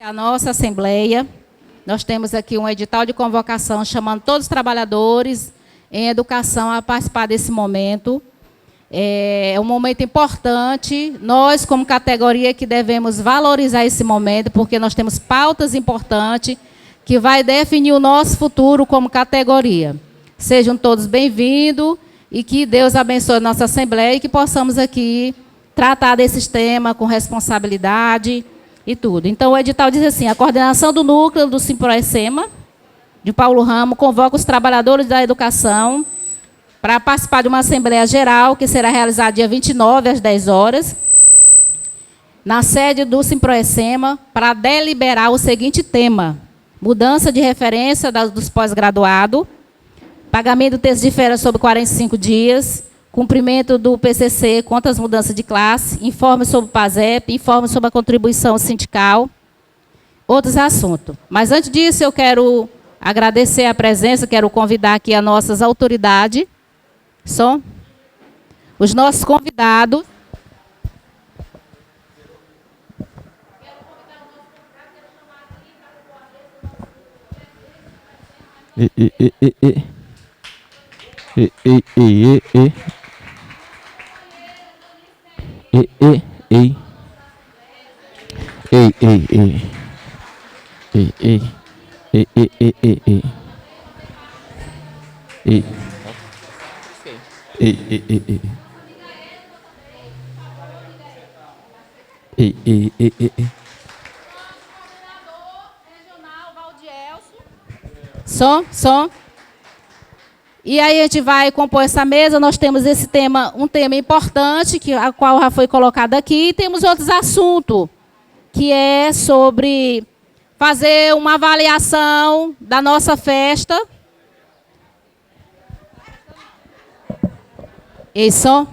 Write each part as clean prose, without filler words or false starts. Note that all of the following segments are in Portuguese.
A nossa Assembleia, nós temos aqui um edital de convocação chamando todos os trabalhadores em educação a participar desse momento. É um momento importante, nós como categoria que devemos valorizar esse momento, porque nós temos pautas importantes que vai definir o nosso futuro como categoria. Sejam todos bem-vindos e que Deus abençoe a nossa Assembleia e que possamos aqui tratar desses temas com responsabilidade e tudo. Então, o edital diz assim: a coordenação do núcleo do Simproecema, de Paulo Ramos, convoca os trabalhadores da educação para participar de uma Assembleia Geral, que será realizada dia 29, às 10 horas, na sede do Simproecema, para deliberar o seguinte tema: mudança de referência dos pós-graduados, pagamento do texto de férias sobre 45 dias, cumprimento do PCC contra as mudanças de classe, informe sobre o PASEP, informe sobre a contribuição sindical, outros assuntos. Mas antes disso, eu quero agradecer a presença, quero convidar aqui as nossas autoridades, os nossos convidados. Som. E aí a gente vai compor essa mesa. Nós temos esse tema, um tema importante, a qual já foi colocado aqui, e temos outros assuntos, que é sobre fazer uma avaliação da nossa festa. Isso.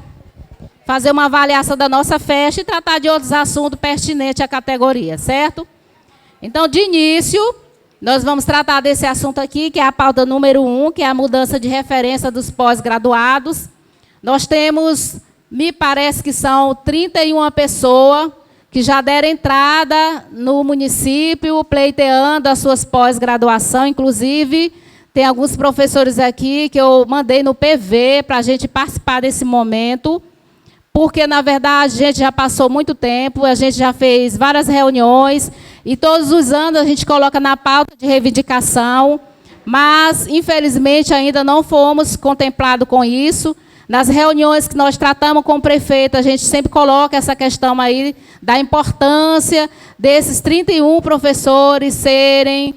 Fazer uma avaliação da nossa festa e tratar de outros assuntos pertinentes à categoria, certo? Então, de início, nós vamos tratar desse assunto aqui, que é a pauta número 1, que é a mudança de referência dos pós-graduados. Nós temos, me parece que são 31 pessoas que já deram entrada no município, pleiteando as suas pós-graduação. Inclusive, tem alguns professores aqui que eu mandei no PV para a gente participar desse momento, porque, na verdade, a gente já passou muito tempo, a gente já fez várias reuniões, e todos os anos a gente coloca na pauta de reivindicação, mas, infelizmente, ainda não fomos contemplados com isso. Nas reuniões que nós tratamos com o prefeito, a gente sempre coloca essa questão aí da importância desses 31 professores serem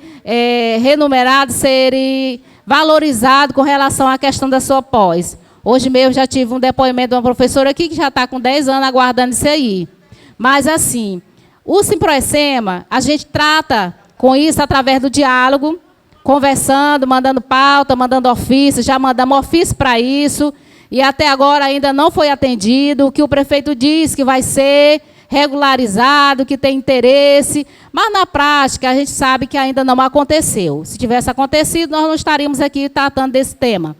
renumerados, serem valorizados com relação à questão da sua pós. Hoje mesmo já tive um depoimento de uma professora aqui que já está com 10 anos aguardando isso aí. Mas, assim, o Simproecema, a gente trata com isso através do diálogo, conversando, mandando pauta, mandando ofício, já mandamos ofício para isso, e até agora ainda não foi atendido. O que o prefeito diz que vai ser regularizado, que tem interesse, mas na prática a gente sabe que ainda não aconteceu. Se tivesse acontecido, nós não estaríamos aqui tratando desse tema.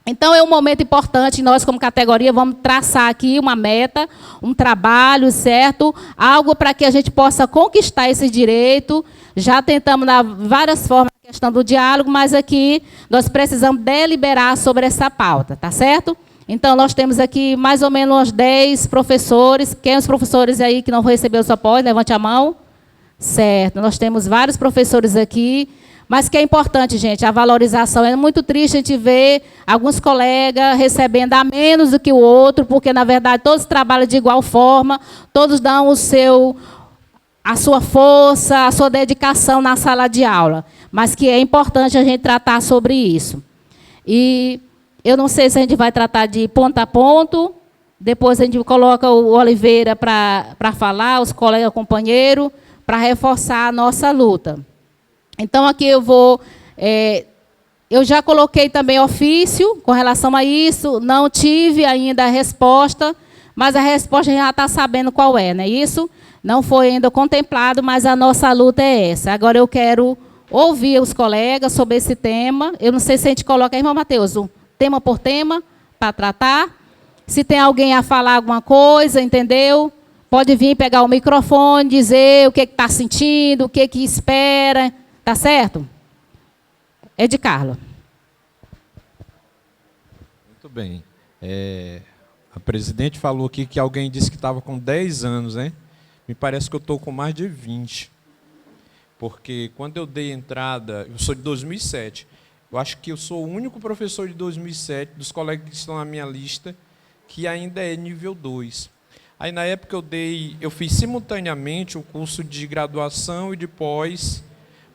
Então, é um momento importante, nós, como categoria, vamos traçar aqui uma meta, um trabalho, certo? Algo para que a gente possa conquistar esse direito. Já tentamos, dar várias formas, a questão do diálogo, mas aqui nós precisamos deliberar sobre essa pauta, tá certo? Então, nós temos aqui mais ou menos uns 10 professores. Quem é os professores aí que não recebeu sua pós? Levante a mão. Certo, nós temos vários professores aqui. Mas que é importante, gente, a valorização. É muito triste a gente ver alguns colegas recebendo a menos do que o outro, porque, na verdade, todos trabalham de igual forma, todos dão a sua força, a sua dedicação na sala de aula. Mas que é importante a gente tratar sobre isso. E eu não sei se a gente vai tratar de ponto a ponto, depois a gente coloca o Oliveira para falar, os colegas companheiros, para reforçar a nossa luta. Então, aqui eu vou... eu já coloquei também ofício com relação a isso, não tive ainda a resposta, mas a resposta já está sabendo qual é, não é isso? Não foi ainda contemplado, mas a nossa luta é essa. Agora eu quero ouvir os colegas sobre esse tema. Eu não sei se a gente coloca, irmão Matheus, tema por tema, para tratar. Se tem alguém a falar alguma coisa, entendeu? pode vir pegar o microfone, dizer o que está sentindo, o que espera, tá certo? É de Carlos. Muito bem. A presidente falou aqui que alguém disse que estava com 10 anos, né? Me parece que eu estou com mais de 20. Porque quando eu dei entrada, eu sou de 2007, eu acho que eu sou o único professor de 2007, dos colegas que estão na minha lista, que ainda é nível 2. Aí, na época, eu fiz simultaneamente o curso de graduação e de pós,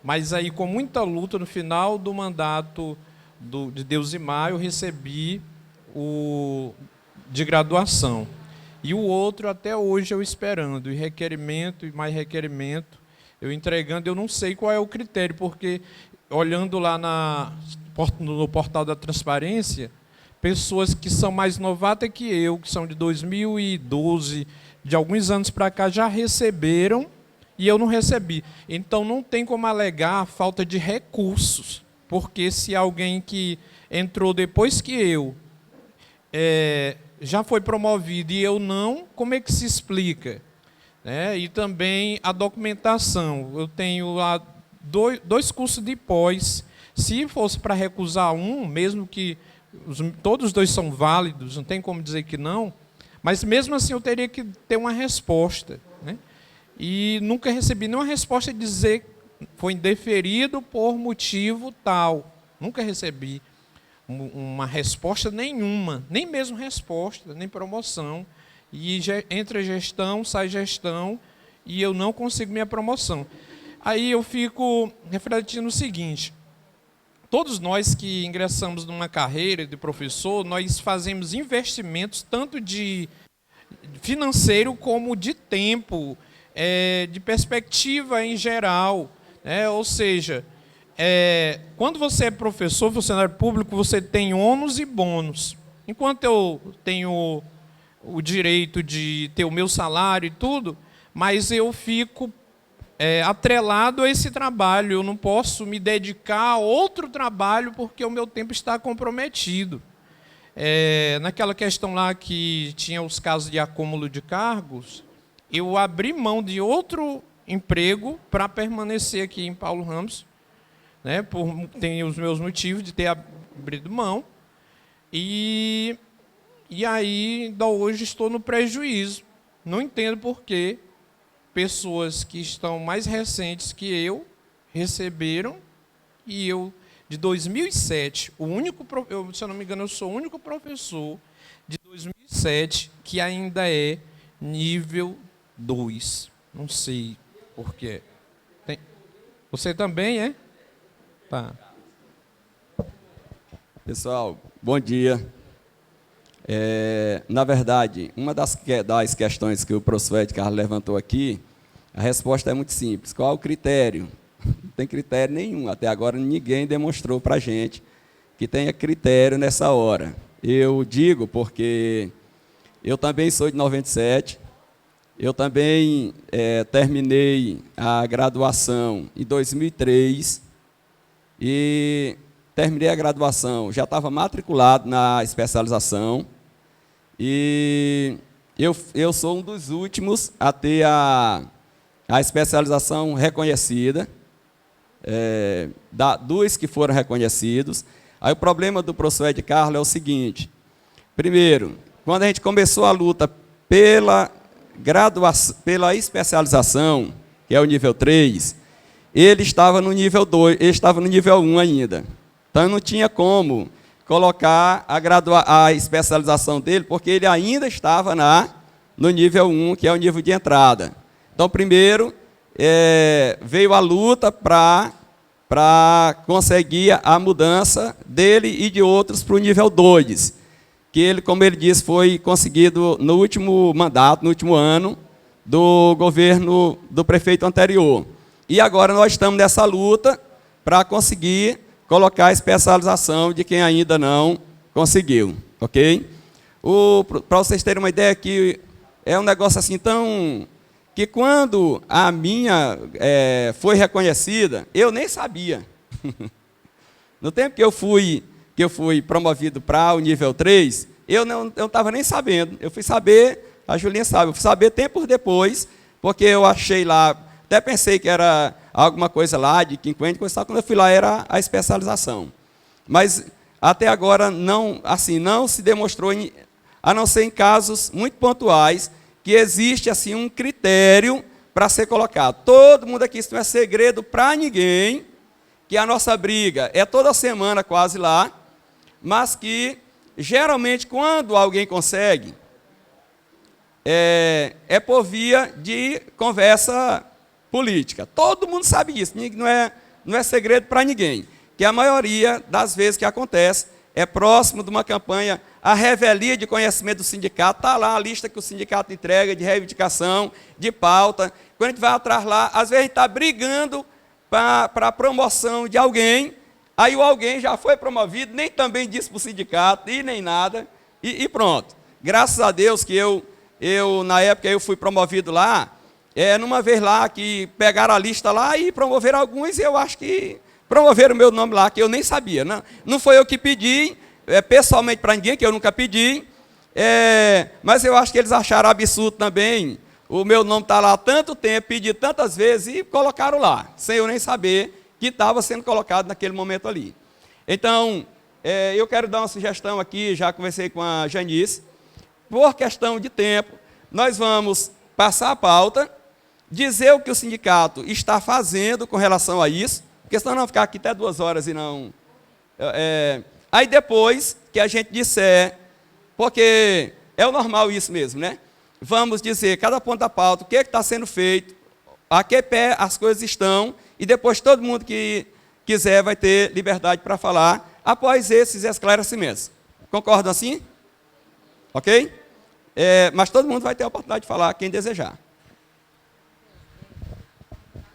mas aí, com muita luta, no final do mandato de Deusimar, eu recebi o de graduação. E o outro, até hoje, eu esperando, e requerimento, e mais requerimento, eu entregando, eu não sei qual é o critério, porque, olhando lá no portal da transparência, pessoas que são mais novatas que eu, que são de 2012, de alguns anos para cá, já receberam, e eu não recebi. Então, não tem como alegar a falta de recursos, porque se alguém que entrou depois que eu já foi promovido e eu não, como é que se explica? E também a documentação. Eu tenho lá dois cursos de pós. Se fosse para recusar um, mesmo que todos os dois são válidos, não tem como dizer que não, mas mesmo assim eu teria que ter uma resposta. E nunca recebi nenhuma resposta de dizer que foi indeferido por motivo tal. Nunca recebi uma resposta nenhuma, nem mesmo resposta, nem promoção. E entra gestão, sai gestão, e eu não consigo minha promoção. Aí eu fico refletindo o seguinte: todos nós que ingressamos numa carreira de professor, nós fazemos investimentos tanto de financeiro como de tempo, de perspectiva em geral. Ou seja, quando você é professor, funcionário público, você tem ônus e bônus. Enquanto eu tenho o direito de ter o meu salário e tudo, mas eu fico atrelado a esse trabalho. Eu não posso me dedicar a outro trabalho porque o meu tempo está comprometido. Naquela questão lá que tinha os casos de acúmulo de cargos, eu abri mão de outro emprego para permanecer aqui em Paulo Ramos, tenho os meus motivos de ter abrido mão, e aí, ainda hoje, estou no prejuízo. Não entendo por que pessoas que estão mais recentes que eu receberam, e eu, de 2007, se eu não me engano, eu sou o único professor de 2007 que ainda é nível 2. Não sei por quê. Você também é? Tá. Pessoal, bom dia. Na verdade, uma das questões que o professor Ed Carlos levantou aqui, a resposta é muito simples. Qual é o critério? Não tem critério nenhum. Até agora ninguém demonstrou para a gente que tenha critério nessa hora. Eu digo porque eu também sou de 97, eu também terminei a graduação em 2003 e terminei a graduação, já estava matriculado na especialização, e eu sou um dos últimos a ter a especialização reconhecida, dos que foram reconhecidos. Aí o problema do professor Ed Carlos é o seguinte: primeiro, quando a gente começou a luta pela especialização, que é o nível 3, ele estava no nível 2, ele estava no nível 1 ainda. Então, não tinha como colocar a especialização dele, porque ele ainda estava no nível 1, que é o nível de entrada. Então, primeiro, veio a luta para conseguir a mudança dele e de outros para o nível 2, que ele, como ele disse, foi conseguido no último mandato, no último ano, do governo do prefeito anterior. E agora nós estamos nessa luta para conseguir colocar a especialização de quem ainda não conseguiu, ok? Para vocês terem uma ideia, que é um negócio assim tão... que quando a minha foi reconhecida, eu nem sabia. No tempo que eu fui promovido para o nível 3, eu não estava nem sabendo. Eu fui saber A Julinha sabe, eu fui saber tempos depois, porque eu achei lá, até pensei que era alguma coisa lá de quinquênio, quando eu fui lá era a especialização. Mas até agora não, assim, não se demonstrou, a não ser em casos muito pontuais, que existe assim um critério para ser colocado. Todo mundo aqui, isso não é segredo para ninguém, que a nossa briga é toda semana quase lá, mas que geralmente quando alguém consegue, é por via de conversa política. Todo mundo sabe disso, não é segredo para ninguém. Que a maioria das vezes que acontece é próximo de uma campanha, a revelia de conhecimento do sindicato, está lá a lista que o sindicato entrega de reivindicação, de pauta. Quando a gente vai atrás lá, às vezes a gente está brigando para a promoção de alguém, aí o alguém já foi promovido, nem também disse para o sindicato, e nem nada, e pronto. Graças a Deus que eu na época, eu fui promovido lá, numa vez lá que pegaram a lista lá e promoveram alguns, eu acho que promoveram o meu nome lá, que eu nem sabia. Não foi eu que pedi, pessoalmente para ninguém, que eu nunca pedi, mas eu acho que eles acharam absurdo também, o meu nome está lá há tanto tempo, pedi tantas vezes e colocaram lá, sem eu nem saber que estava sendo colocado naquele momento ali. Então, eu quero dar uma sugestão aqui, já conversei com a Janice, por questão de tempo, nós vamos passar a pauta, dizer o que o sindicato está fazendo com relação a isso, porque senão não ficar aqui até 2 horas e não... aí depois que a gente disser, porque é o normal isso mesmo, né? Vamos dizer, cada ponto da pauta, o que está sendo feito, a que pé as coisas estão, e depois todo mundo que quiser vai ter liberdade para falar, após esses esclarecimentos. Concordam assim? Ok? Mas todo mundo vai ter a oportunidade de falar, quem desejar.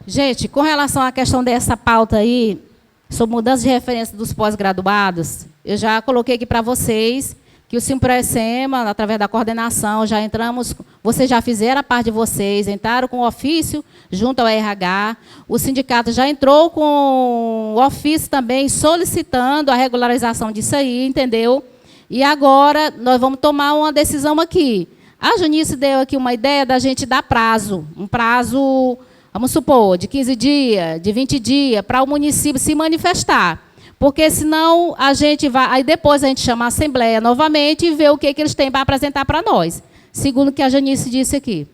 Gente, com relação à questão dessa pauta aí, sobre mudança de referência dos pós-graduados, eu já coloquei aqui para vocês que o Simpró-ESEMA, através da coordenação, já entramos, vocês já fizeram a parte de vocês, entraram com o ofício junto ao RH, o sindicato já entrou com o ofício também solicitando a regularização disso aí, entendeu? E agora nós vamos tomar uma decisão aqui. A Janice deu aqui uma ideia da gente dar prazo, um prazo, vamos supor, de 15 dias, de 20 dias, para o município se manifestar. Porque senão a gente vai, aí depois a gente chama a Assembleia novamente e vê o que eles têm para apresentar para nós. Segundo o que a Janice disse aqui.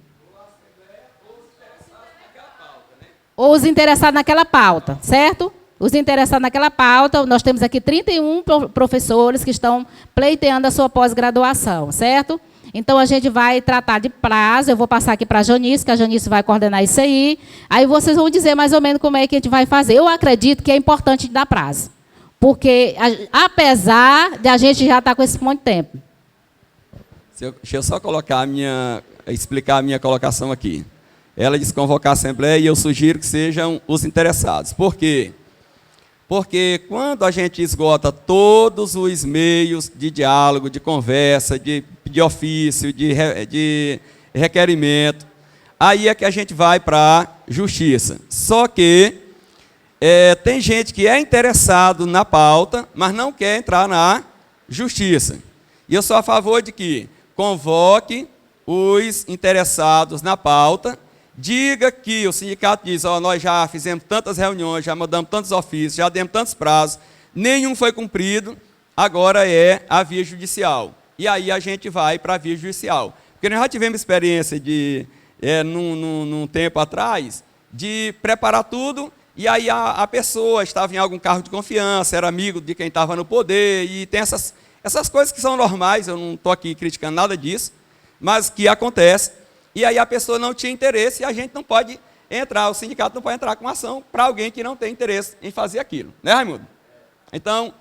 Ou os interessados naquela pauta, certo? Os interessados naquela pauta, nós temos aqui 31 professores que estão pleiteando a sua pós-graduação, certo? Então, a gente vai tratar de prazo, eu vou passar aqui para a Janice, que a Janice vai coordenar isso aí. Aí vocês vão dizer mais ou menos como é que a gente vai fazer. Eu acredito que é importante dar prazo. Porque, apesar de a gente já estar com esse monte de tempo. Deixa eu só explicar a minha colocação aqui. Ela disse convocar a Assembleia e eu sugiro que sejam os interessados. Por quê? Porque quando a gente esgota todos os meios de diálogo, de conversa, de ofício, de requerimento, aí é que a gente vai para a justiça. Só que tem gente que é interessado na pauta, mas não quer entrar na justiça. E eu sou a favor de que convoque os interessados na pauta, diga que o sindicato diz, nós já fizemos tantas reuniões, já mandamos tantos ofícios, já demos tantos prazos, nenhum foi cumprido, agora é a via judicial. E aí a gente vai para a via judicial. Porque nós já tivemos experiência num tempo atrás, de preparar tudo, e aí a pessoa estava em algum cargo de confiança, era amigo de quem estava no poder, e tem essas coisas que são normais, eu não estou aqui criticando nada disso, mas que acontece. E aí a pessoa não tinha interesse e a gente não pode entrar, o sindicato não pode entrar com ação para alguém que não tem interesse em fazer aquilo. Né, Raimundo? Então,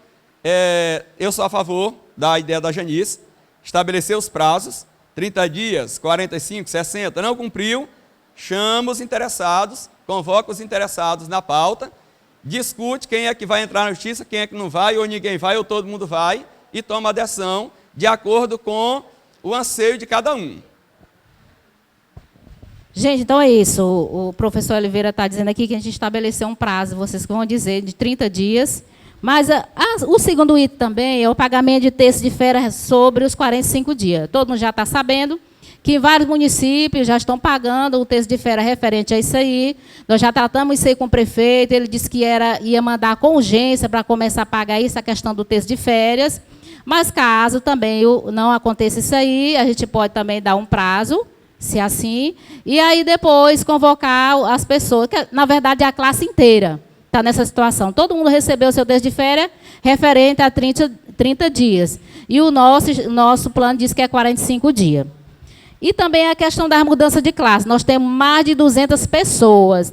eu sou a favor da ideia da Janice, estabelecer os prazos, 30 dias, 45, 60, não cumpriu, chama os interessados, convoca os interessados na pauta, discute quem é que vai entrar na justiça, quem é que não vai, ou ninguém vai, ou todo mundo vai, e toma a decisão de acordo com o anseio de cada um. Gente, então é isso. O professor Oliveira está dizendo aqui que a gente estabeleceu um prazo, vocês que vão dizer, de 30 dias. Mas o segundo item também é o pagamento de terço de férias sobre os 45 dias. Todo mundo já está sabendo que em vários municípios já estão pagando o texto de férias referente a isso aí. Nós já tratamos isso aí com o prefeito, ele disse que ia mandar com urgência para começar a pagar isso, a questão do texto de férias. Mas caso também não aconteça isso aí, a gente pode também dar um prazo, se assim, e aí depois convocar as pessoas, que na verdade é a classe inteira está nessa situação. Todo mundo recebeu o seu texto de férias referente a 30 dias. E o nosso plano diz que é 45 dias. E também a questão da mudança de classe. Nós temos mais de 200 pessoas,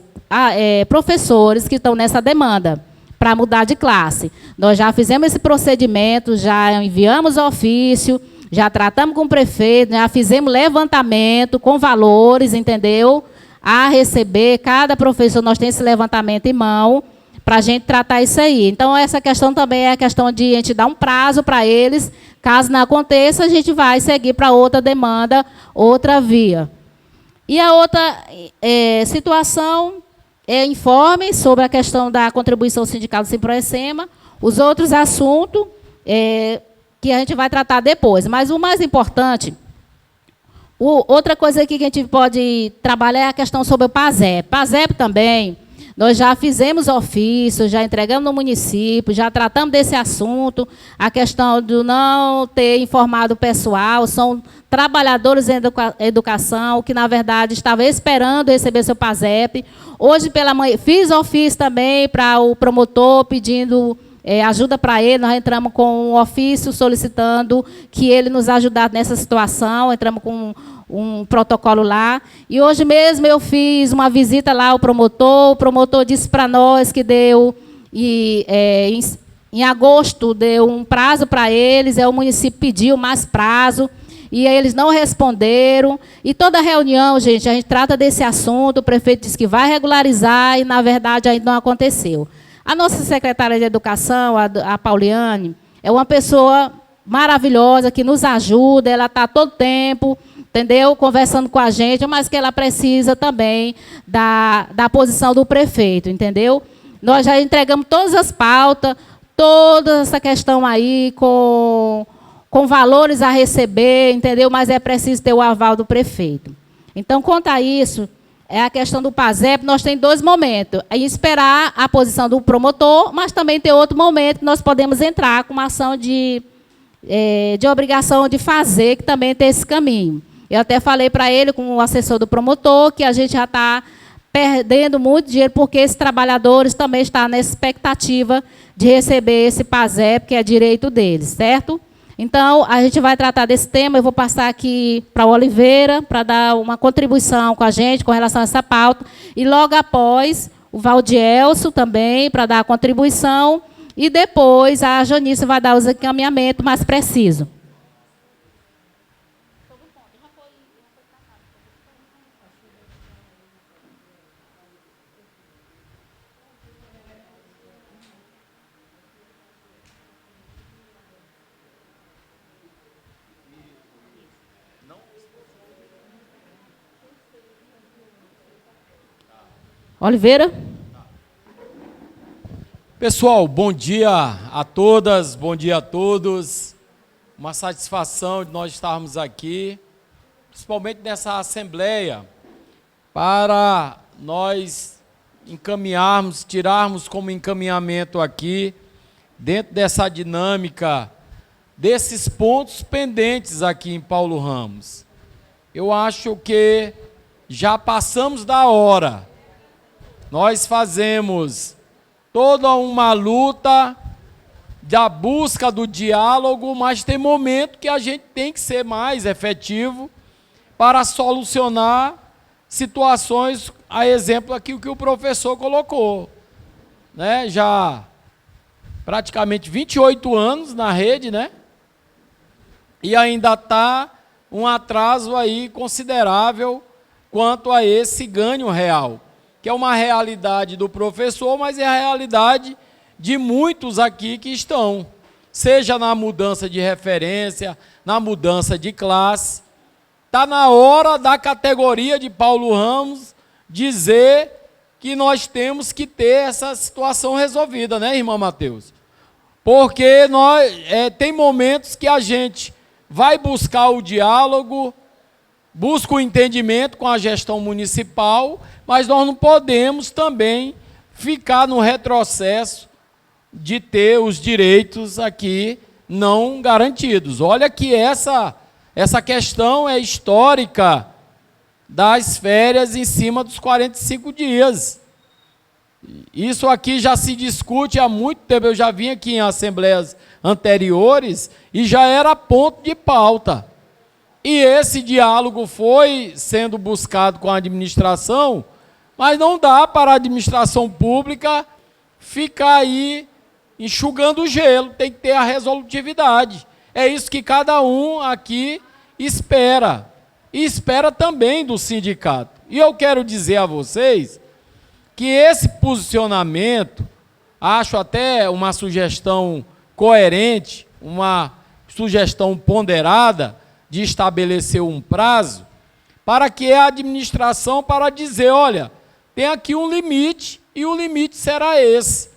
professores, que estão nessa demanda para mudar de classe. Nós já fizemos esse procedimento, já enviamos ofício, já tratamos com o prefeito, já fizemos levantamento com valores, entendeu? A receber, cada professor, nós temos esse levantamento em mão, para a gente tratar isso aí. Então, essa questão também é a questão de a gente dar um prazo para eles. Caso não aconteça, a gente vai seguir para outra demanda, outra via. E a outra situação é informe sobre a questão da contribuição sindical do Simproecema, os outros assuntos que a gente vai tratar depois. Mas o mais importante, outra coisa aqui que a gente pode trabalhar é a questão sobre o PASEP. PASEP também, nós já fizemos ofício, já entregamos no município, já tratamos desse assunto, a questão do não ter informado o pessoal, são trabalhadores em educação que, na verdade, estavam esperando receber seu PASEP. Hoje, pela manhã, fiz ofício também para o promotor, pedindo ajuda para ele. Nós entramos com um ofício solicitando que ele nos ajudasse nessa situação, entramos com um protocolo lá. E hoje mesmo eu fiz uma visita lá ao promotor, o promotor disse para nós que deu, em agosto, deu um prazo para eles, o município pediu mais prazo, e eles não responderam. E toda reunião, gente, a gente trata desse assunto, o prefeito disse que vai regularizar, e, na verdade, ainda não aconteceu. A nossa secretária de Educação, a Pauliane, é uma pessoa maravilhosa, que nos ajuda, ela está todo tempo, entendeu, conversando com a gente, mas que ela precisa também da posição do prefeito, entendeu? Nós já entregamos todas as pautas, toda essa questão aí com valores a receber, entendeu? Mas é preciso ter o aval do prefeito. Então, quanto a isso, é a questão do PASEP, nós temos dois momentos. É esperar a posição do promotor, mas também tem outro momento que nós podemos entrar com uma ação de obrigação de fazer, que também tem esse caminho. Eu até falei para ele, com o assessor do promotor, que a gente já está perdendo muito dinheiro, porque esses trabalhadores também estão nessa expectativa de receber esse PASEP, que é direito deles, certo? Então, a gente vai tratar desse tema. Eu vou passar aqui para o Oliveira, para dar uma contribuição com a gente com relação a essa pauta. E logo após, o Valdielso também, para dar a contribuição. E depois, a Janice vai dar os encaminhamentos mais precisos. Oliveira. Pessoal, bom dia a todas, bom dia a todos. Uma satisfação de nós estarmos aqui, principalmente nessa assembleia, para nós encaminharmos, tirarmos como encaminhamento aqui, dentro dessa dinâmica, desses pontos pendentes aqui em Paulo Ramos. Eu acho que já passamos da hora. Nós fazemos toda uma luta da busca do diálogo, mas tem momento que a gente tem que ser mais efetivo para solucionar situações, a exemplo aqui que o professor colocou, né? Já praticamente 28 anos na rede, né? E ainda está um atraso aí considerável quanto a esse ganho real, que é uma realidade do professor, mas é a realidade de muitos aqui que estão, seja na mudança de referência, na mudança de classe. Está na hora da categoria de Paulo Ramos dizer que nós temos que ter essa situação resolvida, né, irmão Mateus? Porque tem momentos que a gente vai buscar o diálogo, busca o entendimento com a gestão municipal, mas nós não podemos também ficar no retrocesso de ter os direitos aqui não garantidos. Olha que essa questão é histórica das férias em cima dos 45 dias. Isso aqui já se discute há muito tempo, eu já vim aqui em assembleias anteriores e já era ponto de pauta. E esse diálogo foi sendo buscado com a administração, mas não dá para a administração pública ficar aí enxugando o gelo, tem que ter a resolutividade. É isso que cada um aqui espera, e espera também do sindicato. E eu quero dizer a vocês que esse posicionamento, acho até uma sugestão coerente, uma sugestão ponderada, de estabelecer um prazo, para que a administração, para dizer, olha, tem aqui um limite, e o limite será esse.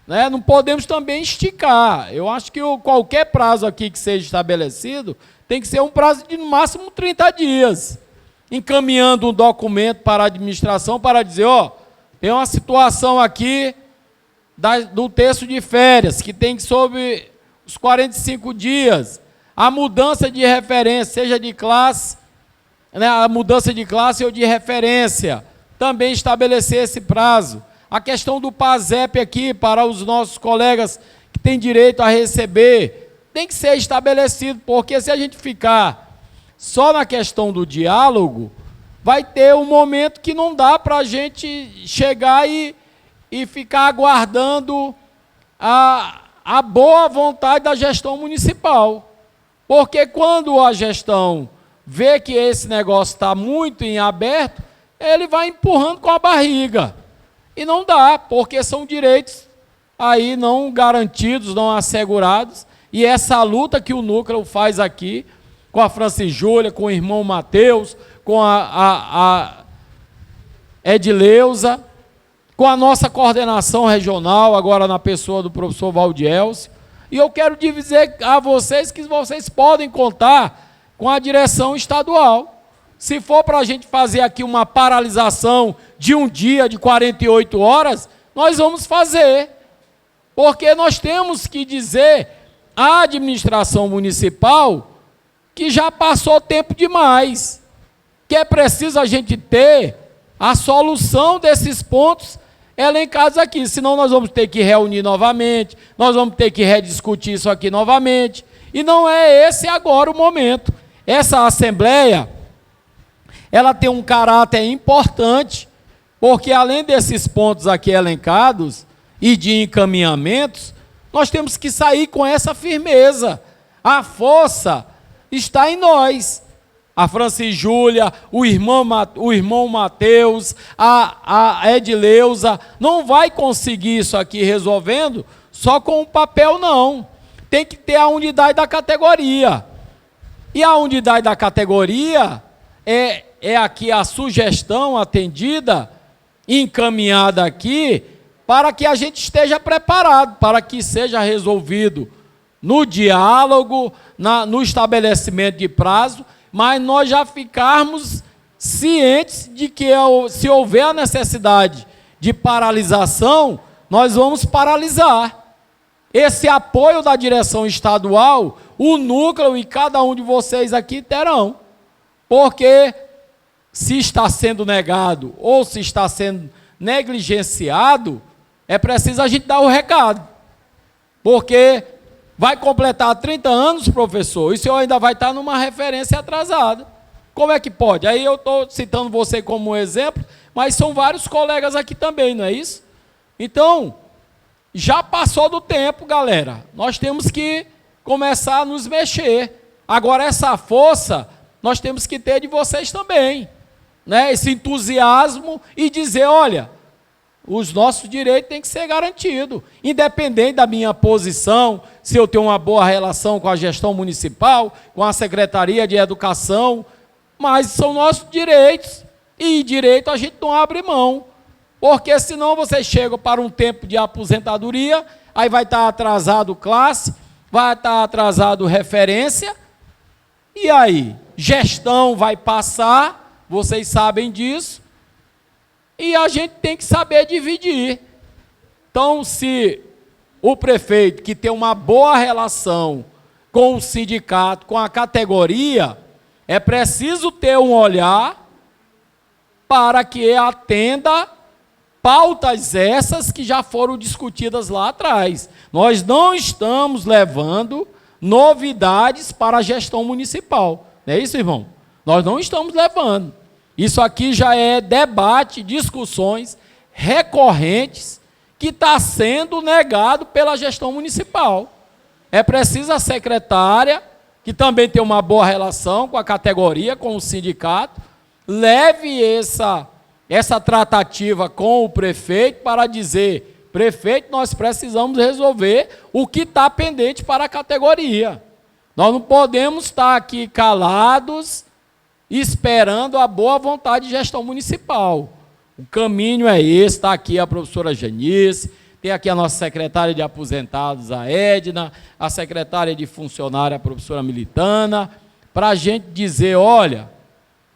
Né? Não podemos também esticar. Eu acho que qualquer prazo aqui que seja estabelecido, tem que ser um prazo de no máximo 30 dias, encaminhando um documento para a administração, para dizer, ó, tem uma situação aqui do terço de férias, que tem que sobre os 45 dias, a mudança de referência, seja de classe, né, a mudança de classe ou de referência, também estabelecer esse prazo. A questão do PASEP aqui, para os nossos colegas que têm direito a receber, tem que ser estabelecido, porque se a gente ficar só na questão do diálogo, vai ter um momento que não dá para a gente chegar e ficar aguardando a boa vontade da gestão municipal. Porque quando a gestão vê que esse negócio está muito em aberto, ele vai empurrando com a barriga. E não dá, porque são direitos aí não garantidos, não assegurados. E essa luta que o Núcleo faz aqui, com a Francis Júlia, com o irmão Mateus, com a Edileuza, com a nossa coordenação regional, agora na pessoa do professor Valdielcio. E eu quero dizer a vocês que vocês podem contar com a direção estadual. Se for para a gente fazer aqui uma paralisação de um dia, de 48 horas, nós vamos fazer. Porque nós temos que dizer à administração municipal que já passou tempo demais, que é preciso a gente ter a solução desses pontos elencados aqui, senão nós vamos ter que reunir novamente, nós vamos ter que rediscutir isso aqui novamente, e não é esse agora o momento. Essa assembleia, ela tem um caráter importante, porque além desses pontos aqui elencados e de encaminhamentos, nós temos que sair com essa firmeza. A força está em nós. A Francis Júlia, o irmão Mateus, a Edileuza, não vai conseguir isso aqui resolvendo só com o papel, não. Tem que ter a unidade da categoria. E a unidade da categoria é aqui a sugestão atendida, encaminhada aqui, para que a gente esteja preparado, para que seja resolvido no diálogo, no estabelecimento de prazo, mas nós já ficarmos cientes de que se houver a necessidade de paralisação, nós vamos paralisar. Esse apoio da direção estadual, o núcleo e cada um de vocês aqui terão. Porque se está sendo negado ou se está sendo negligenciado, é preciso a gente dar o recado. Porque vai completar 30 anos, professor, e o senhor ainda vai estar numa referência atrasada. Como é que pode? Aí eu estou citando você como exemplo, mas são vários colegas aqui também, não é isso? Então, já passou do tempo, galera. Nós temos que começar a nos mexer. Agora, essa força, nós temos que ter de vocês também, né? Esse entusiasmo e dizer, olha, os nossos direitos têm que ser garantidos, independente da minha posição, se eu tenho uma boa relação com a gestão municipal, com a Secretaria de Educação, mas são nossos direitos, e direito a gente não abre mão, porque senão você chega para um tempo de aposentadoria, aí vai estar atrasado classe, vai estar atrasado referência, e aí? gestão vai passar, vocês sabem disso, e a gente tem que saber dividir. Então, se o prefeito, que tem uma boa relação com o sindicato, com a categoria, é preciso ter um olhar para que atenda pautas essas que já foram discutidas lá atrás. Nós não estamos levando novidades para a gestão municipal. Não é isso, irmão? Nós não estamos levando. Isso aqui já é debate, discussões recorrentes que está sendo negado pela gestão municipal. É preciso a secretária, que também tem uma boa relação com a categoria, com o sindicato, leve essa tratativa com o prefeito para dizer: prefeito, nós precisamos resolver o que está pendente para a categoria. Nós não podemos estar aqui calados, esperando a boa vontade de gestão municipal. O caminho é esse, está aqui a professora Janice, tem aqui a nossa secretária de aposentados, a Edna, a secretária de funcionário, a professora Militana, para a gente dizer: olha,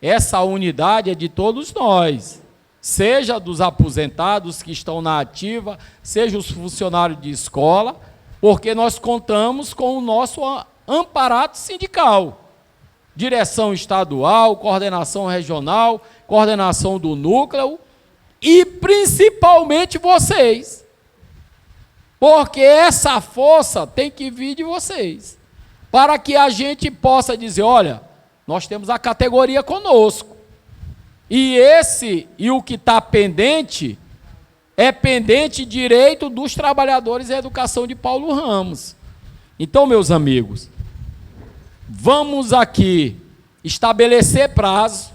essa unidade é de todos nós, seja dos aposentados que estão na ativa, seja os funcionários de escola, porque nós contamos com o nosso amparato sindical, direção estadual, coordenação regional, coordenação do núcleo e principalmente vocês, porque essa força tem que vir de vocês, para que a gente possa dizer: olha, nós temos a categoria conosco, e o que está pendente é pendente direito dos trabalhadores da educação de Paulo Ramos. Então, meus amigos, vamos aqui estabelecer prazo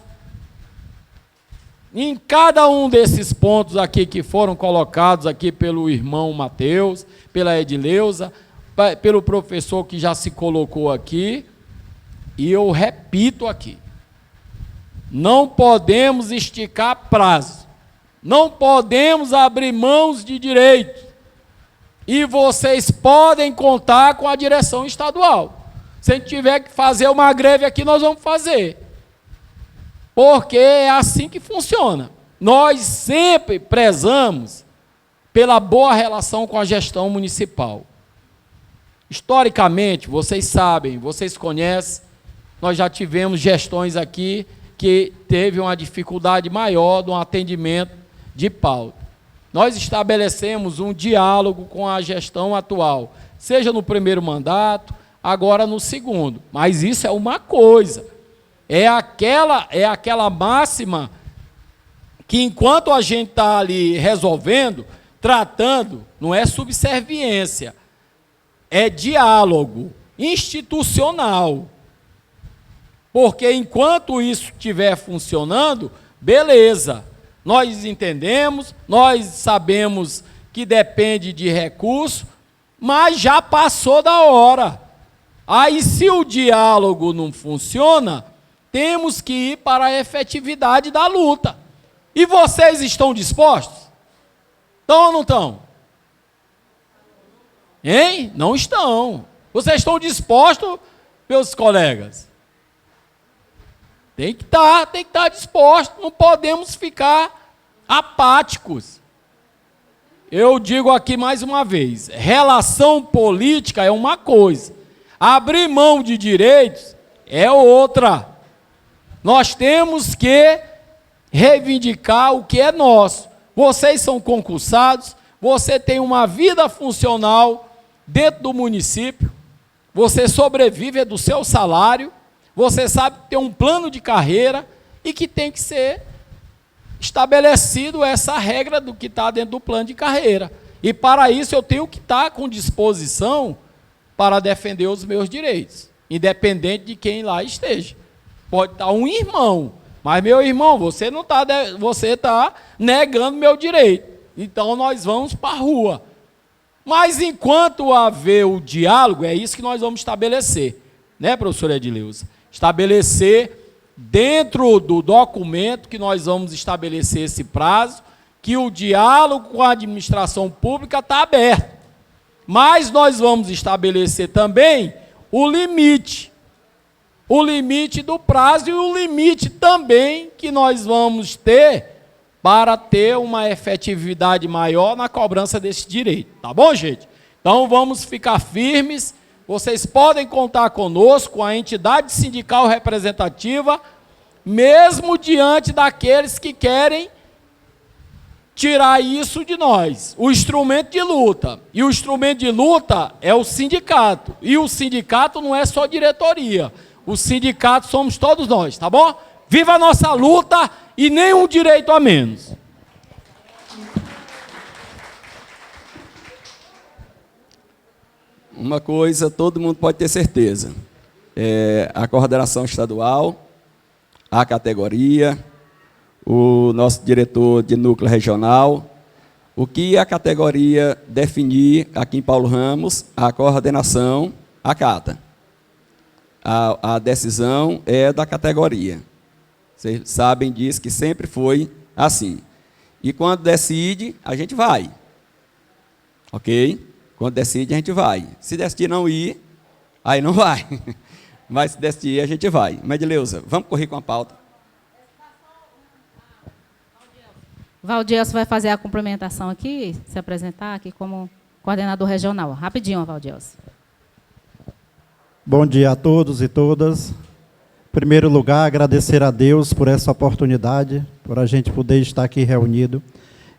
em cada um desses pontos aqui que foram colocados aqui pelo irmão Mateus, pela Edileuza, pelo professor que já se colocou aqui, e eu repito aqui: não podemos esticar prazo, não podemos abrir mãos de direito, e vocês podem contar com a direção estadual. Se a gente tiver que fazer uma greve aqui, nós vamos fazer, porque é assim que funciona. Nós sempre prezamos pela boa relação com a gestão municipal. Historicamente, vocês sabem, vocês conhecem, nós já tivemos gestões aqui que teve uma dificuldade maior no atendimento de pauta. Nós estabelecemos um diálogo com a gestão atual, seja no primeiro mandato, agora no segundo. Mas isso é uma coisa, é aquela máxima que enquanto a gente está ali resolvendo, tratando, não é subserviência, é diálogo institucional. Porque enquanto isso estiver funcionando, beleza, nós entendemos, nós sabemos que depende de recurso, mas já passou da hora. Aí, se o diálogo não funciona, temos que ir para a efetividade da luta. E vocês estão dispostos? Estão ou não estão? Hein? Não estão. Vocês estão dispostos, meus colegas? Tem que estar disposto, não podemos ficar apáticos. Eu digo aqui mais uma vez: relação política é uma coisa, abrir mão de direitos é outra. Nós temos que reivindicar o que é nosso. Vocês são concursados, você tem uma vida funcional dentro do município, você sobrevive do seu salário, você sabe que tem um plano de carreira e que tem que ser estabelecido essa regra do que está dentro do plano de carreira. E para isso eu tenho que estar com disposição para defender os meus direitos, independente de quem lá esteja. Pode estar um irmão, mas meu irmão, você não está, você está negando meu direito. Então nós vamos para a rua. Mas enquanto haver o diálogo, é isso que nós vamos estabelecer, né, professora Edileuza? Estabelecer dentro do documento que nós vamos estabelecer esse prazo, que o diálogo com a administração pública está aberto. Mas nós vamos estabelecer também o limite. o limite do prazo e o limite também que nós vamos ter para ter uma efetividade maior na cobrança desse direito. Tá bom, gente? Então, vamos ficar firmes. Vocês podem contar conosco, a entidade sindical representativa, mesmo diante daqueles que querem tirar isso de nós, o instrumento de luta. E o instrumento de luta é o sindicato. E o sindicato não é só diretoria. O sindicato somos todos nós, tá bom? Viva a nossa luta e nenhum direito a menos. Uma coisa todo mundo pode ter certeza. A coordenação estadual, a categoria, o nosso diretor de núcleo regional, o que a categoria definir aqui em Paulo Ramos, a coordenação acata. A decisão é da categoria. Vocês sabem disso, que sempre foi assim. E quando decide, a gente vai. Ok? Quando decide, a gente vai. Se decidir não ir, aí não vai. Mas se decidir, a gente vai. Medileuza, vamos correr com a pauta. Valdielso vai fazer a complementação aqui, se apresentar aqui como coordenador regional. Rapidinho, Valdielso. Bom dia a todos e todas. Em primeiro lugar, agradecer a Deus por essa oportunidade, por a gente poder estar aqui reunido.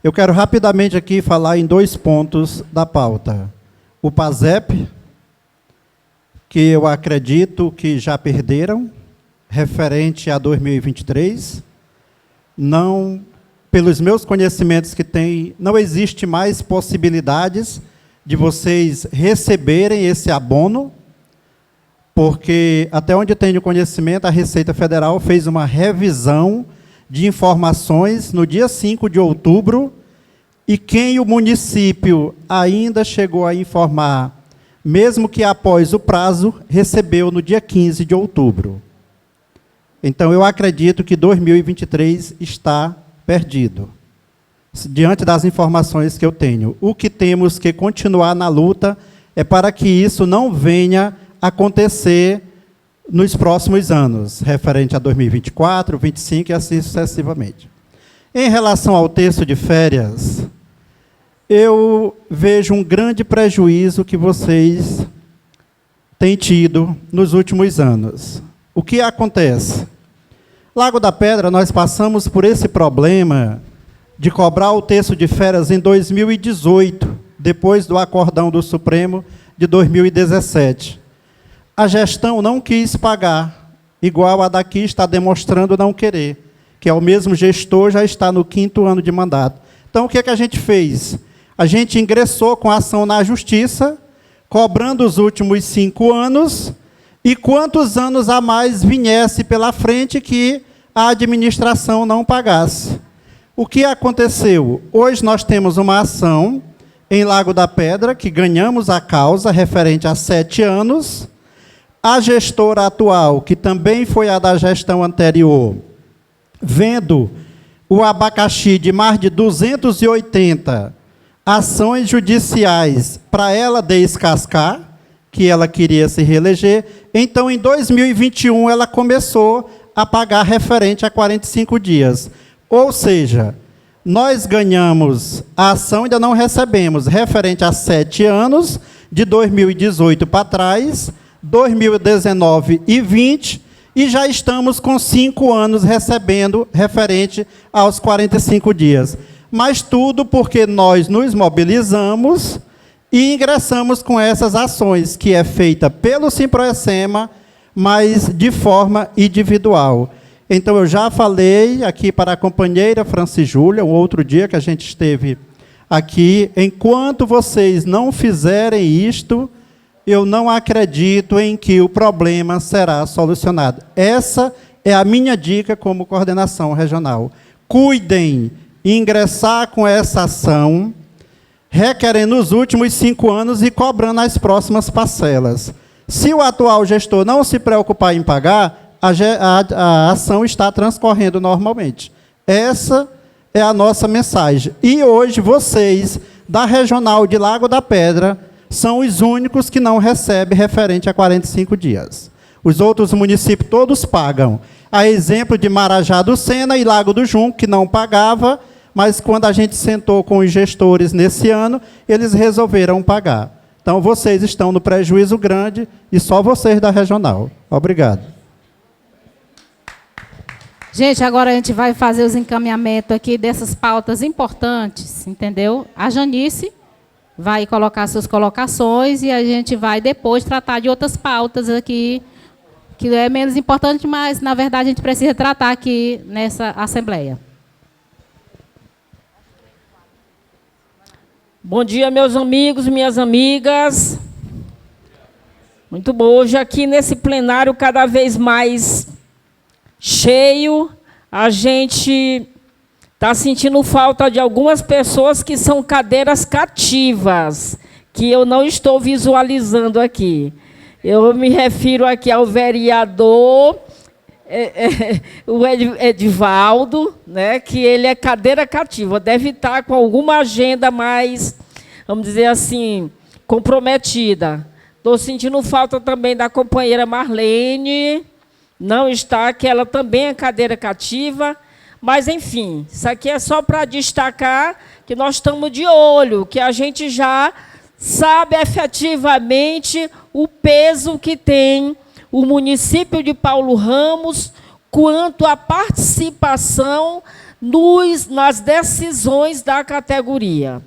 Eu quero rapidamente aqui falar em 2 pontos da pauta. O PASEP, que eu acredito que já perderam, referente a 2023. Não, pelos meus conhecimentos que tem, não existe mais possibilidades de vocês receberem esse abono, porque, até onde eu tenho conhecimento, a Receita Federal fez uma revisão de informações no dia 5 de outubro, e quem o município ainda chegou a informar, mesmo que após o prazo, recebeu no dia 15 de outubro. Então, eu acredito que 2023 está perdido, diante das informações que eu tenho. O que temos que continuar na luta é para que isso não venha acontecer nos próximos anos, referente a 2024, 2025 e assim sucessivamente. Em relação ao texto de férias, eu vejo um grande prejuízo que vocês têm tido nos últimos anos. O que acontece? Lago da Pedra, nós passamos por esse problema de cobrar o texto de férias em 2018, depois do acordão do Supremo de 2017. A gestão não quis pagar, igual a daqui está demonstrando não querer, que é o mesmo gestor, já está no 5º ano de mandato. Então, o que é que a gente fez? A gente ingressou com a ação na Justiça, cobrando os últimos 5 anos, e quantos anos a mais viesse pela frente que a administração não pagasse. O que aconteceu? Hoje nós temos uma ação em Lago da Pedra, que ganhamos a causa referente a 7 anos. A gestora atual, que também foi a da gestão anterior, vendo o abacaxi de mais de 280 ações judiciais para ela descascar, que ela queria se reeleger, então, em 2021, ela começou a pagar referente a 45 dias. Ou seja, nós ganhamos a ação, ainda não recebemos, referente a 7 anos, de 2018 para trás, 2019 e 20, e já estamos com 5 anos recebendo referente aos 45 dias. Mas tudo porque nós nos mobilizamos e ingressamos com essas ações, que é feita pelo Simproecema, mas de forma individual. Então, eu já falei aqui para a companheira Franci Júlia, um outro dia que a gente esteve aqui, enquanto vocês não fizerem isto, eu não acredito em que o problema será solucionado. Essa é a minha dica como coordenação regional. Cuidem ingressar com essa ação, requerendo os últimos 5 anos e cobrando as próximas parcelas. Se o atual gestor não se preocupar em pagar, a ação está transcorrendo normalmente. Essa é a nossa mensagem. E hoje vocês, da Regional de Lago da Pedra, são os únicos que não recebem referente a 45 dias. Os outros municípios todos pagam. A exemplo de Marajá do Sena e Lago do Junco, que não pagava, mas quando a gente sentou com os gestores nesse ano, eles resolveram pagar. Então, vocês estão no prejuízo grande e só vocês da regional. Obrigado. Gente, agora a gente vai fazer os encaminhamentos aqui dessas pautas importantes, entendeu? A Janice vai colocar suas colocações e a gente vai depois tratar de outras pautas aqui, que é menos importante, mas, na verdade, a gente precisa tratar aqui nessa Assembleia. Bom dia, meus amigos, minhas amigas. Muito bom. Hoje aqui nesse plenário cada vez mais cheio, a gente está sentindo falta de algumas pessoas que são cadeiras cativas, que eu não estou visualizando aqui. Eu me refiro aqui ao vereador o Edivaldo, né, que ele é cadeira cativa, deve estar com alguma agenda mais, vamos dizer assim, comprometida. Estou sentindo falta também da companheira Marlene, não está, que ela também é cadeira cativa, mas, enfim, isso aqui é só para destacar que nós estamos de olho, que a gente já sabe efetivamente o peso que tem o município de Paulo Ramos quanto à participação nas decisões da categoria.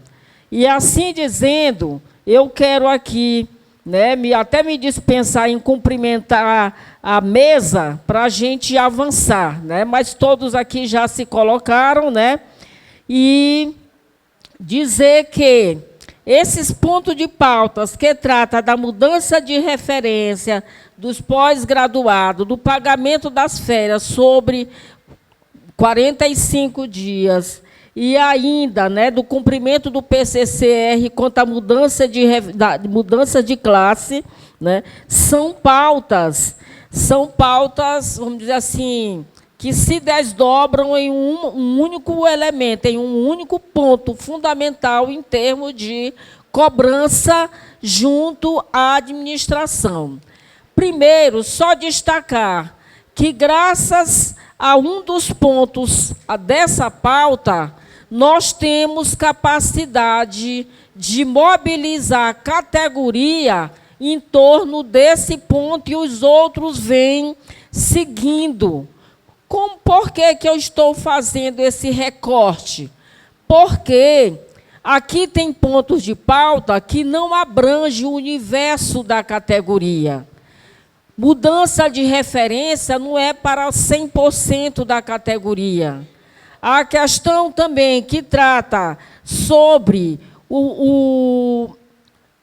E, assim dizendo, eu quero aqui, né, até me dispensar em cumprimentar a mesa para a gente avançar, né? Mas todos aqui já se colocaram, né? E dizer que esses pontos de pautas que trata da mudança de referência dos pós-graduados, do pagamento das férias sobre 45 dias e ainda, né, do cumprimento do PCCR quanto à mudança de classe, né, são pautas, vamos dizer assim, que se desdobram em um único elemento, em um único ponto fundamental em termos de cobrança junto à administração. Primeiro, só destacar que, graças a um dos pontos dessa pauta, nós temos capacidade de mobilizar a categoria em torno desse ponto e os outros vêm seguindo. Por que eu estou fazendo esse recorte? Porque aqui tem pontos de pauta que não abrangem o universo da categoria. Mudança de referência não é para 100% da categoria. A questão também que trata sobre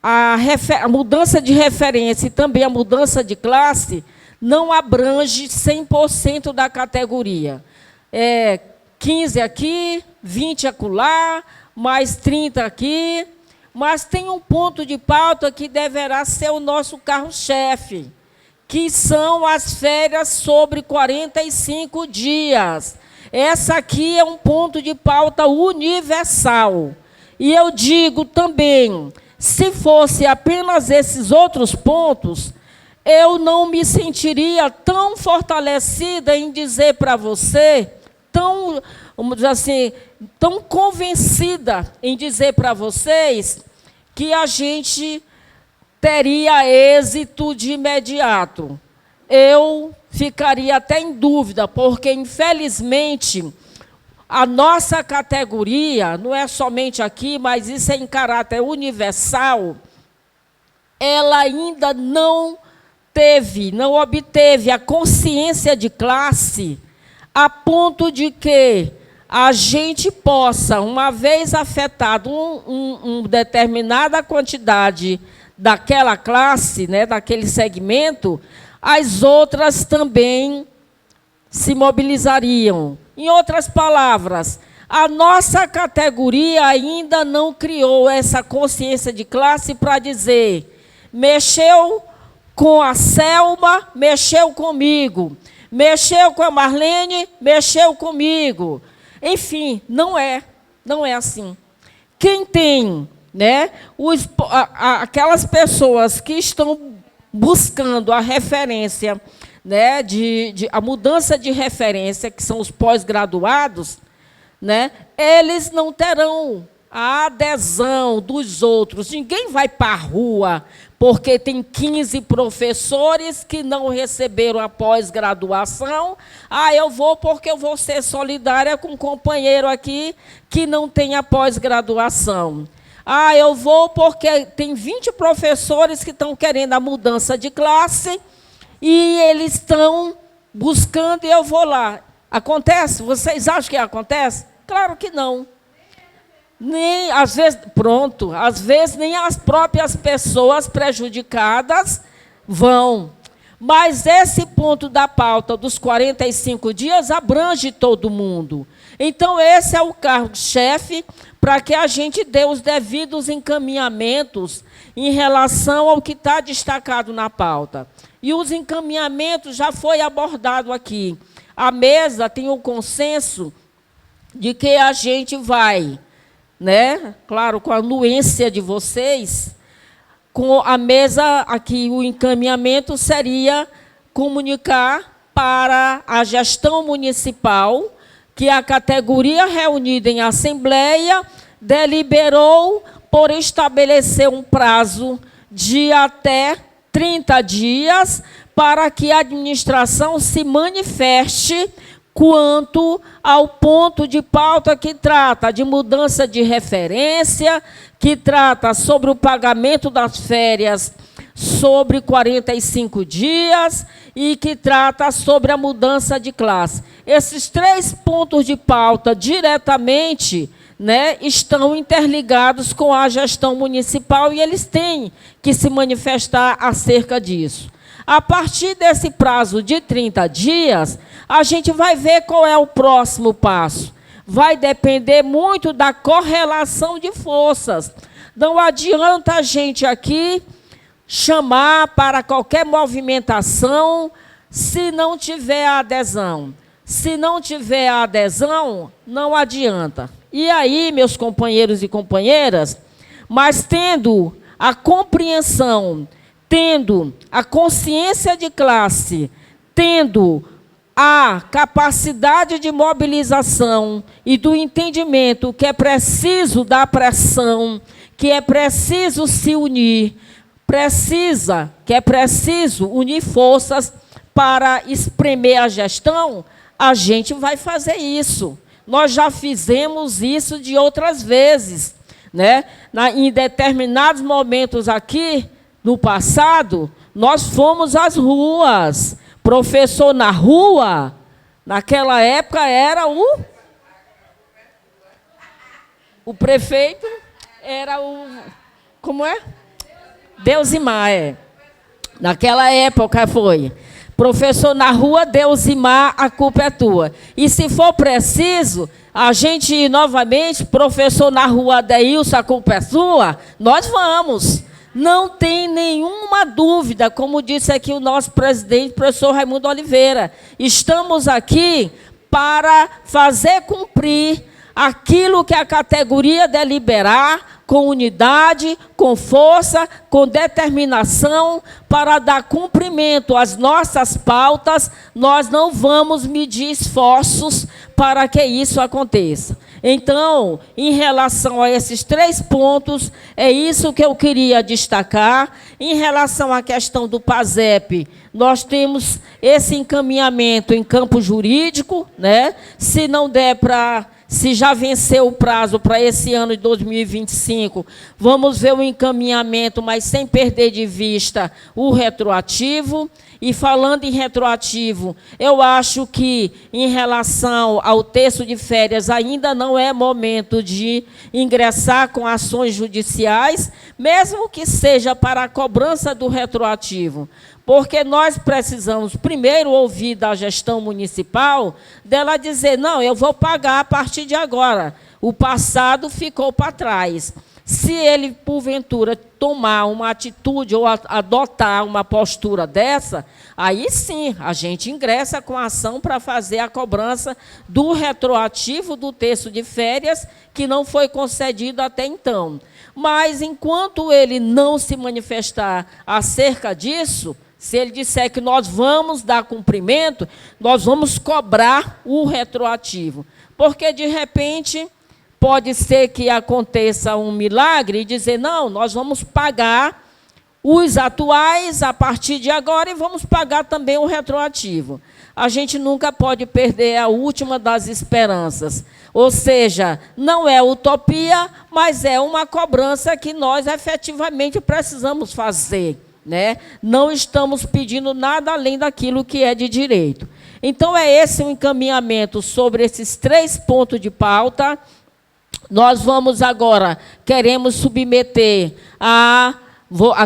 a mudança de referência e também a mudança de classe não abrange 100% da categoria. 15 aqui, 20 acolá, mais 30 aqui, mas tem um ponto de pauta que deverá ser o nosso carro-chefe, que são as férias sobre 45 dias. Essa aqui é um ponto de pauta universal. E eu digo também, se fosse apenas esses outros pontos, eu não me sentiria tão fortalecida em dizer para você, vamos dizer assim, tão convencida em dizer para vocês que a gente teria êxito de imediato. Eu ficaria até em dúvida, porque, infelizmente, a nossa categoria, não é somente aqui, mas isso é em caráter universal, ela ainda não obteve a consciência de classe a ponto de que a gente possa, uma vez afetado uma determinada quantidade daquela classe, né, daquele segmento, as outras também se mobilizariam. Em outras palavras, a nossa categoria ainda não criou essa consciência de classe para dizer, mexeu com a Selma, mexeu comigo, mexeu com a Marlene, mexeu comigo. Enfim, não é assim. Quem tem, né, aquelas pessoas que estão buscando a referência, né, a mudança de referência, que são os pós-graduados, né, eles não terão a adesão dos outros. Ninguém vai para a rua porque tem 15 professores que não receberam a pós-graduação. Ah, eu vou porque eu vou ser solidária com um companheiro aqui que não tem a pós-graduação. Ah, eu vou porque tem 20 professores que estão querendo a mudança de classe e eles estão buscando e eu vou lá. Acontece? Vocês acham que acontece? Claro que não. Nem, às vezes, pronto, às vezes nem as próprias pessoas prejudicadas vão. Mas esse ponto da pauta dos 45 dias abrange todo mundo. Então, esse é o cargo-chefe para que a gente dê os devidos encaminhamentos em relação ao que está destacado na pauta. E os encaminhamentos já foi abordado aqui. A mesa tem o consenso de que a gente vai, né, claro, com a anuência de vocês, com a mesa aqui, o encaminhamento seria comunicar para a gestão municipal que a categoria reunida em assembleia deliberou por estabelecer um prazo de até 30 dias para que a administração se manifeste quanto ao ponto de pauta que trata de mudança de referência, que trata sobre o pagamento das férias sobre 45 dias e que trata sobre a mudança de classe. Esses 3 pontos de pauta diretamente, né, estão interligados com a gestão municipal e eles têm que se manifestar acerca disso. A partir desse prazo de 30 dias, a gente vai ver qual é o próximo passo. Vai depender muito da correlação de forças. Não adianta a gente aqui chamar para qualquer movimentação se não tiver adesão. Se não tiver adesão, não adianta. E aí, meus companheiros e companheiras, mas tendo a compreensão, tendo a consciência de classe, tendo a capacidade de mobilização e do entendimento que é preciso dar pressão, que é preciso se unir, que é preciso unir forças para espremer a gestão, a gente vai fazer isso. Nós já fizemos isso de outras vezes, né? Em determinados momentos aqui, no passado, nós fomos às ruas. Professor na rua, naquela época era o prefeito, era o... Como é? Deusimar, é. Naquela época foi. Professor na rua, Deusimar, a culpa é tua. E se for preciso, a gente ir novamente, professor na rua, Adeilson, a culpa é sua, nós vamos. Não tem nenhuma dúvida, como disse aqui o nosso presidente, professor Raimundo Oliveira. Estamos aqui para fazer cumprir aquilo que a categoria deliberar, com unidade, com força, com determinação, para dar cumprimento às nossas pautas. Nós não vamos medir esforços para que isso aconteça. Então, em relação a esses 3 pontos, é isso que eu queria destacar. Em relação à questão do PASEP, nós temos esse encaminhamento em campo jurídico, né? Se não der para... Se já venceu o prazo para esse ano de 2025, vamos ver o encaminhamento, mas sem perder de vista o retroativo. E falando em retroativo, eu acho que, em relação ao terço de férias, ainda não é momento de ingressar com ações judiciais, mesmo que seja para a cobrança do retroativo. Porque nós precisamos, primeiro, ouvir da gestão municipal, dela dizer, não, eu vou pagar a partir de agora. O passado ficou para trás. Se ele, porventura, tomar uma atitude ou adotar uma postura dessa, aí sim, a gente ingressa com a ação para fazer a cobrança do retroativo do terço de férias, que não foi concedido até então. Mas, enquanto ele não se manifestar acerca disso, se ele disser que nós vamos dar cumprimento, nós vamos cobrar o retroativo. Porque, de repente, pode ser que aconteça um milagre e dizer, não, nós vamos pagar os atuais a partir de agora e vamos pagar também o retroativo. A gente nunca pode perder a última das esperanças. Ou seja, não é utopia, mas é uma cobrança que nós efetivamente precisamos fazer, né? Não estamos pedindo nada além daquilo que é de direito. Então, é esse o encaminhamento sobre esses 3 pontos de pauta. Nós vamos agora, queremos submeter a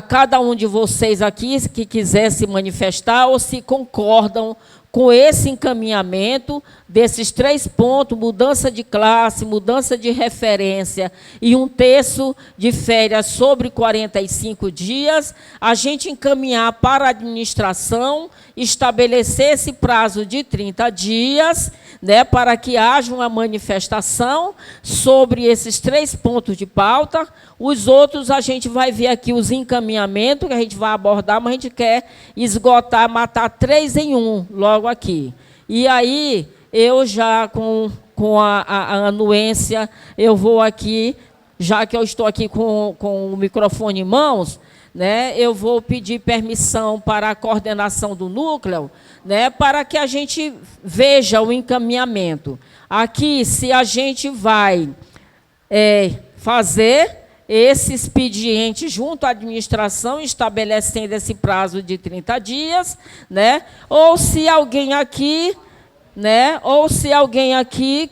cada um de vocês aqui que quiser se manifestar ou se concordam com esse encaminhamento desses 3 pontos, mudança de classe, mudança de referência e 1/3 de férias sobre 45 dias, a gente encaminhar para a administração, estabelecer esse prazo de 30 dias, né, para que haja uma manifestação sobre esses 3 pontos de pauta. Os outros, a gente vai ver aqui os encaminhamentos que a gente vai abordar, mas a gente quer esgotar, matar 3 em 1, logo aqui. E aí, eu já, com a anuência, eu vou aqui, já que eu estou aqui com o microfone em mãos, né, eu vou pedir permissão para a coordenação do núcleo, né, para que a gente veja o encaminhamento. Aqui, se a gente vai fazer esse expediente junto à administração, estabelecendo esse prazo de 30 dias, né, ou se alguém aqui, né,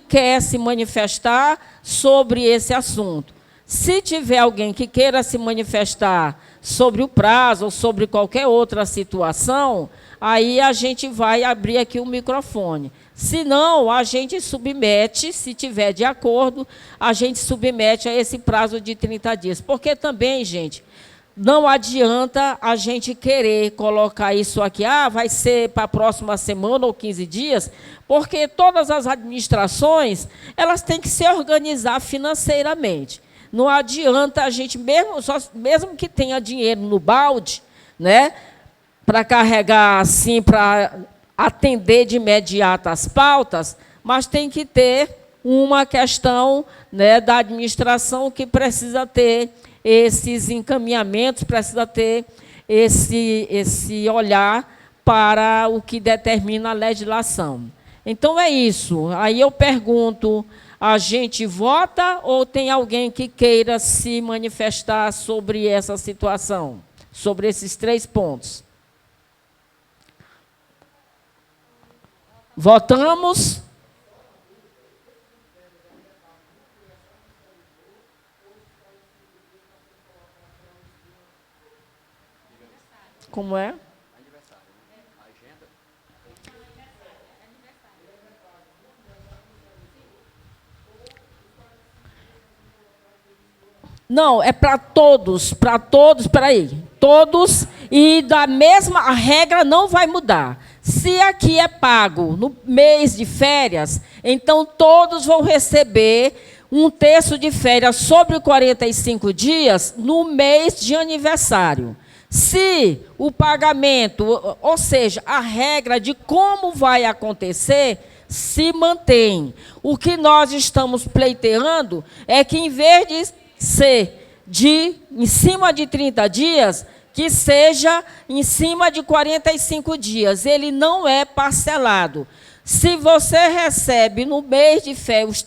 quer se manifestar sobre esse assunto. Se tiver alguém que queira se manifestar sobre o prazo ou sobre qualquer outra situação, aí a gente vai abrir aqui o microfone. Se não, a gente submete, se tiver de acordo, a gente submete a esse prazo de 30 dias. Porque também, gente, não adianta a gente querer colocar isso aqui, vai ser para a próxima semana ou 15 dias, porque todas as administrações, elas têm que se organizar financeiramente. Não adianta a gente, mesmo que tenha dinheiro no balde, né, para carregar assim, para atender de imediato as pautas, mas tem que ter uma questão, né, da administração que precisa ter esses encaminhamentos, precisa ter esse olhar para o que determina a legislação. Então, é isso. Aí eu pergunto, a gente vota ou tem alguém que queira se manifestar sobre essa situação, sobre esses 3 pontos? Votamos. Como é? Não, é para todos, peraí, todos, e da mesma, a regra não vai mudar. Se aqui é pago no mês de férias, então todos vão receber 1/3 de férias sobre 45 dias no mês de aniversário. Se o pagamento, ou seja, a regra de como vai acontecer, se mantém. O que nós estamos pleiteando é que, em vez de ser em cima de 30 dias, que seja em cima de 45 dias. Ele não é parcelado. Se você recebe no mês de férias,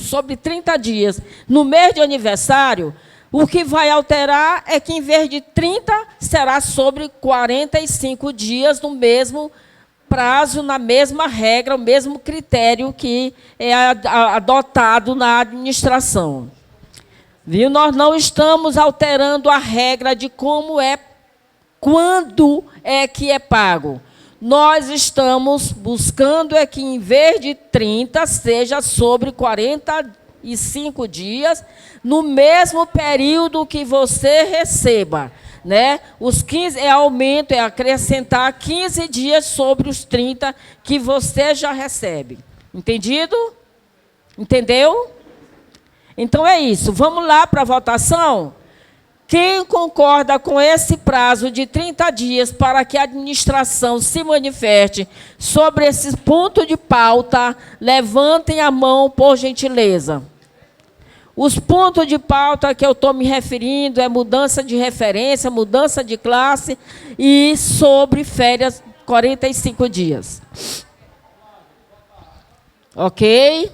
sobre 30 dias, no mês de aniversário, o que vai alterar é que, em vez de 30, será sobre 45 dias, no mesmo prazo, na mesma regra, o mesmo critério que é adotado na administração. Viu? Nós não estamos alterando a regra de quando é que é pago. Nós estamos buscando que, em vez de 30, seja sobre 45 dias, no mesmo período que você receba. Né? Os 15 aumento, é acrescentar 15 dias sobre os 30 que você já recebe. Entendido? Entendeu? Então é isso. Vamos lá para a votação? Quem concorda com esse prazo de 30 dias para que a administração se manifeste sobre esse ponto de pauta, levantem a mão, por gentileza. Os pontos de pauta que eu estou me referindo é mudança de referência, mudança de classe e sobre férias 45 dias. Ok?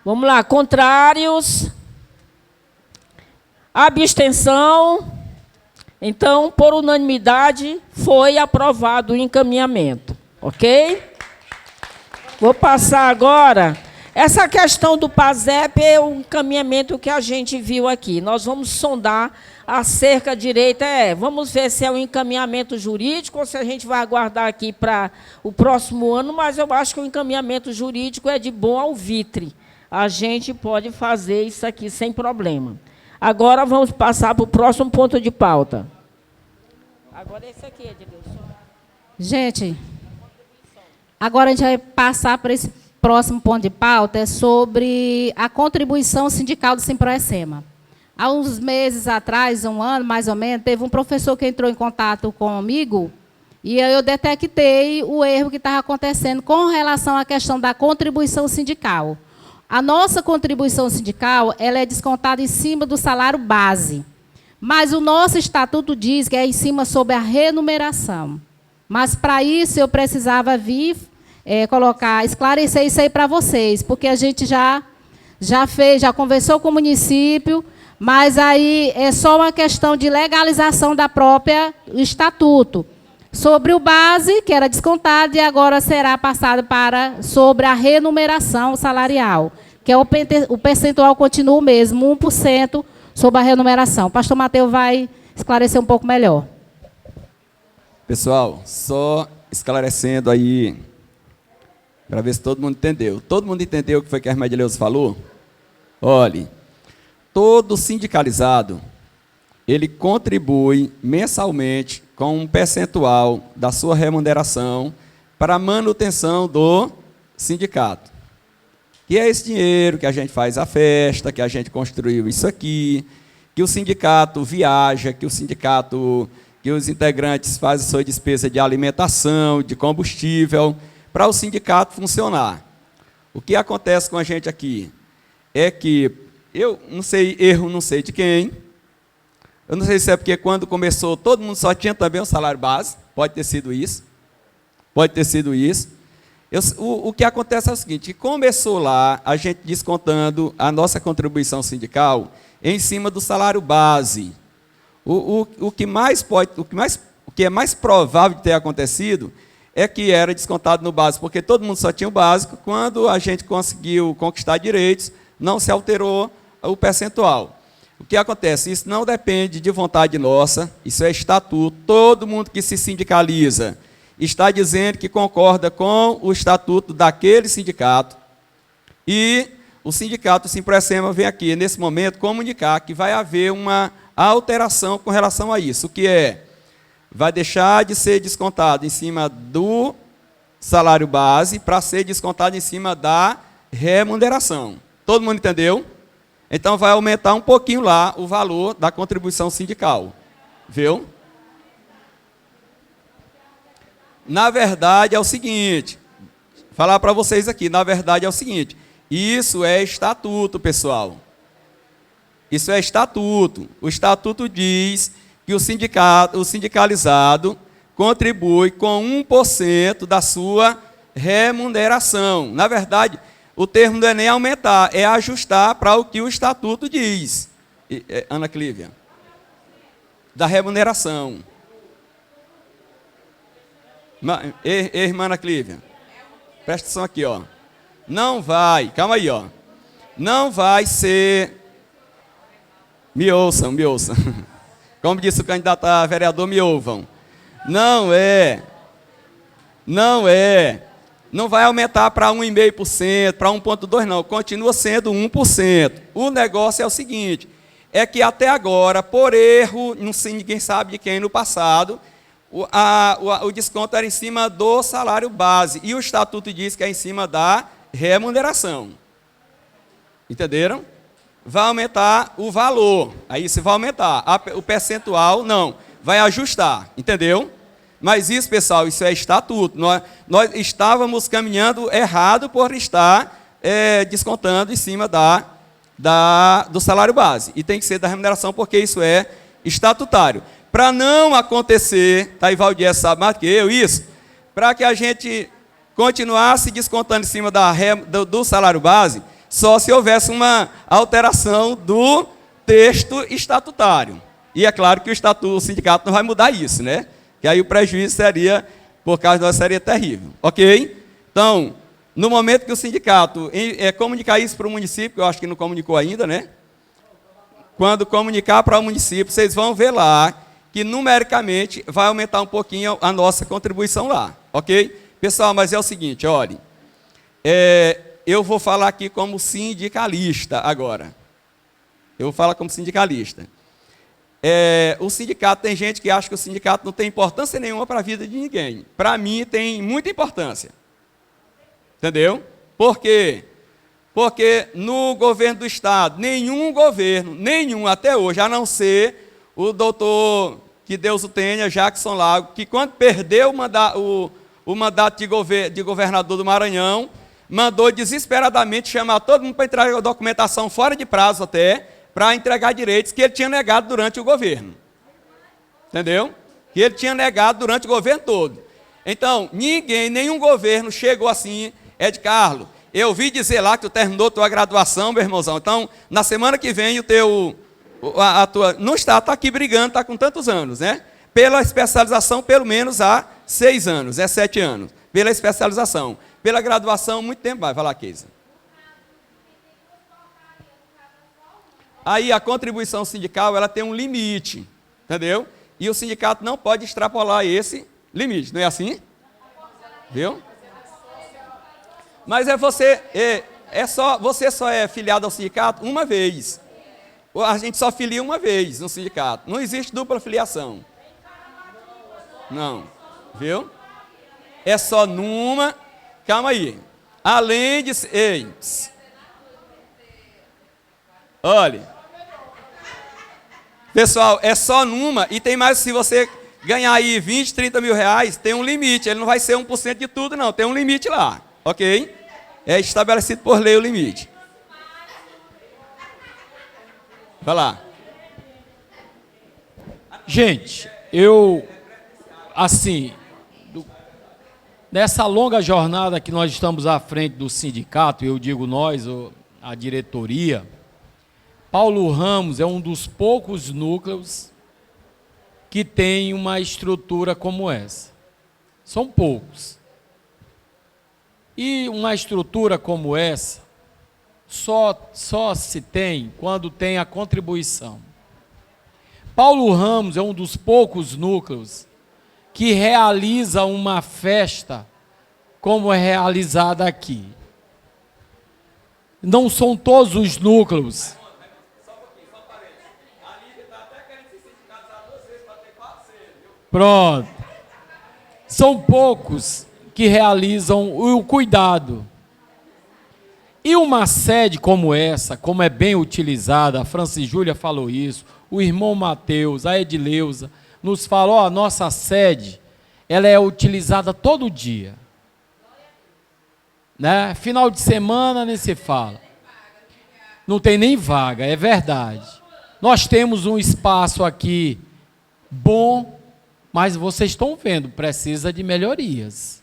Vamos lá, contrários. Abstenção. Então, por unanimidade, foi aprovado o encaminhamento. Ok? Vou passar agora. Essa questão do PASEP é o encaminhamento que a gente viu aqui. Nós vamos sondar a cerca direita. Vamos ver se é um encaminhamento jurídico ou se a gente vai aguardar aqui para o próximo ano, mas eu acho que o encaminhamento jurídico é de bom alvitre. A gente pode fazer isso aqui sem problema. Agora vamos passar para o próximo ponto de pauta. Agora esse aqui, Edilson. Gente, agora a gente vai passar para esse próximo ponto de pauta, é sobre a contribuição sindical do Simproecema. Há uns meses atrás, um ano mais ou menos, teve um professor que entrou em contato comigo e eu detectei o erro que estava acontecendo com relação à questão da contribuição sindical. A nossa contribuição sindical ela é descontada em cima do salário base, mas o nosso estatuto diz que é em cima sobre a remuneração. Mas, para isso, eu precisava vir esclarecer isso aí para vocês, porque a gente já conversou com o município, mas aí é só uma questão de legalização da própria estatuto. Sobre o base, que era descontado, e agora será passado sobre a remuneração salarial, que é o percentual continua o mesmo, 1% sobre a remuneração. O pastor Mateus vai esclarecer um pouco melhor. Pessoal, só esclarecendo aí, para ver se todo mundo entendeu. Todo mundo entendeu o que foi que a irmã Edileuza falou? Olhe, todo sindicalizado, ele contribui mensalmente com um percentual da sua remuneração para a manutenção do sindicato. Que é esse dinheiro que a gente faz a festa, que a gente construiu isso aqui, que o sindicato viaja, que os integrantes fazem sua despesa de alimentação, de combustível, para o sindicato funcionar. O que acontece com a gente aqui é que, eu não sei, erro não sei de quem, eu não sei se é porque quando começou todo mundo só tinha também o salário base, pode ter sido isso, o que acontece é o seguinte, que começou lá a gente descontando a nossa contribuição sindical em cima do salário base. O que é mais provável de ter acontecido é que era descontado no básico, porque todo mundo só tinha o básico. Quando a gente conseguiu conquistar direitos, não se alterou o percentual. O que acontece? Isso não depende de vontade nossa, isso é estatuto. Todo mundo que se sindicaliza está dizendo que concorda com o estatuto daquele sindicato. E o sindicato Simproecema vem aqui, nesse momento, comunicar que vai haver uma alteração com relação a isso. O que é? Vai deixar de ser descontado em cima do salário base para ser descontado em cima da remuneração. Todo mundo entendeu? Então, vai aumentar um pouquinho lá o valor da contribuição sindical. Viu? Na verdade, é o seguinte, falar para vocês aqui, na verdade é o seguinte, isso é estatuto, pessoal. Isso é estatuto. O estatuto diz que o sindicalizado contribui com 1% da sua remuneração. Na verdade, o termo não é nem aumentar, é ajustar para o que o estatuto diz. Ana Clívia. Da remuneração. Irmã Ana Clívia. Presta atenção aqui, ó. Não vai, calma aí, ó. Não vai ser... Me ouçam. Como disse o candidato a vereador, me ouvam. Não vai aumentar para 1,5%, para 1,2%, não. Continua sendo 1%. O negócio é o seguinte, é que até agora, por erro, não sei, ninguém sabe de quem no passado, o desconto era em cima do salário base. E o estatuto diz que é em cima da remuneração. Entenderam? Vai aumentar o valor. Aí você vai aumentar. O percentual, não. Vai ajustar. Entendeu? Mas isso, pessoal, isso é estatuto. Nós estávamos caminhando errado por estar descontando em cima do salário base. E tem que ser da remuneração, porque isso é estatutário. Para não acontecer, tá, Ivaldier sabe mais que eu isso, para que a gente continuasse descontando em cima do salário base, só se houvesse uma alteração do texto estatutário. E é claro que o sindicato não vai mudar isso, né? Que aí o prejuízo seria, por causa de nós, seria terrível. Ok? Então, no momento que o sindicato comunicar isso para o município, eu acho que não comunicou ainda, né? Quando comunicar para o município, vocês vão ver lá que numericamente vai aumentar um pouquinho a nossa contribuição lá. Ok? Pessoal, mas é o seguinte, olhem. Eu vou falar aqui como sindicalista agora. Eu vou falar como sindicalista. O sindicato, tem gente que acha que o sindicato não tem importância nenhuma para a vida de ninguém. Para mim, tem muita importância. Entendeu? Por quê? Porque no governo do Estado, nenhum até hoje, a não ser o doutor, que Deus o tenha, Jackson Lago, que quando perdeu o mandato de governador do Maranhão, mandou desesperadamente chamar todo mundo para entregar a documentação fora de prazo até, para entregar direitos que ele tinha negado durante o governo. Entendeu? Que ele tinha negado durante o governo todo. Então, nenhum governo chegou assim, Ed Carlos, eu ouvi dizer lá que tu terminou tua graduação, meu irmãozão. Então, na semana que vem, não está aqui brigando, está com tantos anos, né? Pela especialização, pelo menos há 6 anos, 7 anos. Pela especialização. Pela graduação, muito tempo vai lá, Keisa. Aí a contribuição sindical, ela tem um limite, entendeu? E o sindicato não pode extrapolar esse limite, não é assim? Viu? Mas você só é filiado ao sindicato uma vez. A gente só filia uma vez no sindicato. Não existe dupla filiação. Não. Viu? É só numa. Calma aí. Além de... Olha. Pessoal, é só numa. E tem mais, se você ganhar aí 20, 30 mil reais, tem um limite. Ele não vai ser 1% de tudo, não. Tem um limite lá. Ok? É estabelecido por lei o limite. Vai lá. Gente, nessa longa jornada que nós estamos à frente do sindicato, eu digo nós, a diretoria, Paulo Ramos é um dos poucos núcleos que tem uma estrutura como essa. São poucos. E uma estrutura como essa só se tem quando tem a contribuição. Paulo Ramos é um dos poucos núcleos que realiza uma festa como é realizada aqui. Não são todos os núcleos. Pronto. São poucos que realizam o cuidado. E uma sede como essa, como é bem utilizada, a Francis Júlia falou isso, o irmão Mateus, a Edileuza, nos falou, a nossa sede, ela é utilizada todo dia. Né? Final de semana nem se fala. Não tem nem vaga, é verdade. Nós temos um espaço aqui bom, mas vocês estão vendo, precisa de melhorias.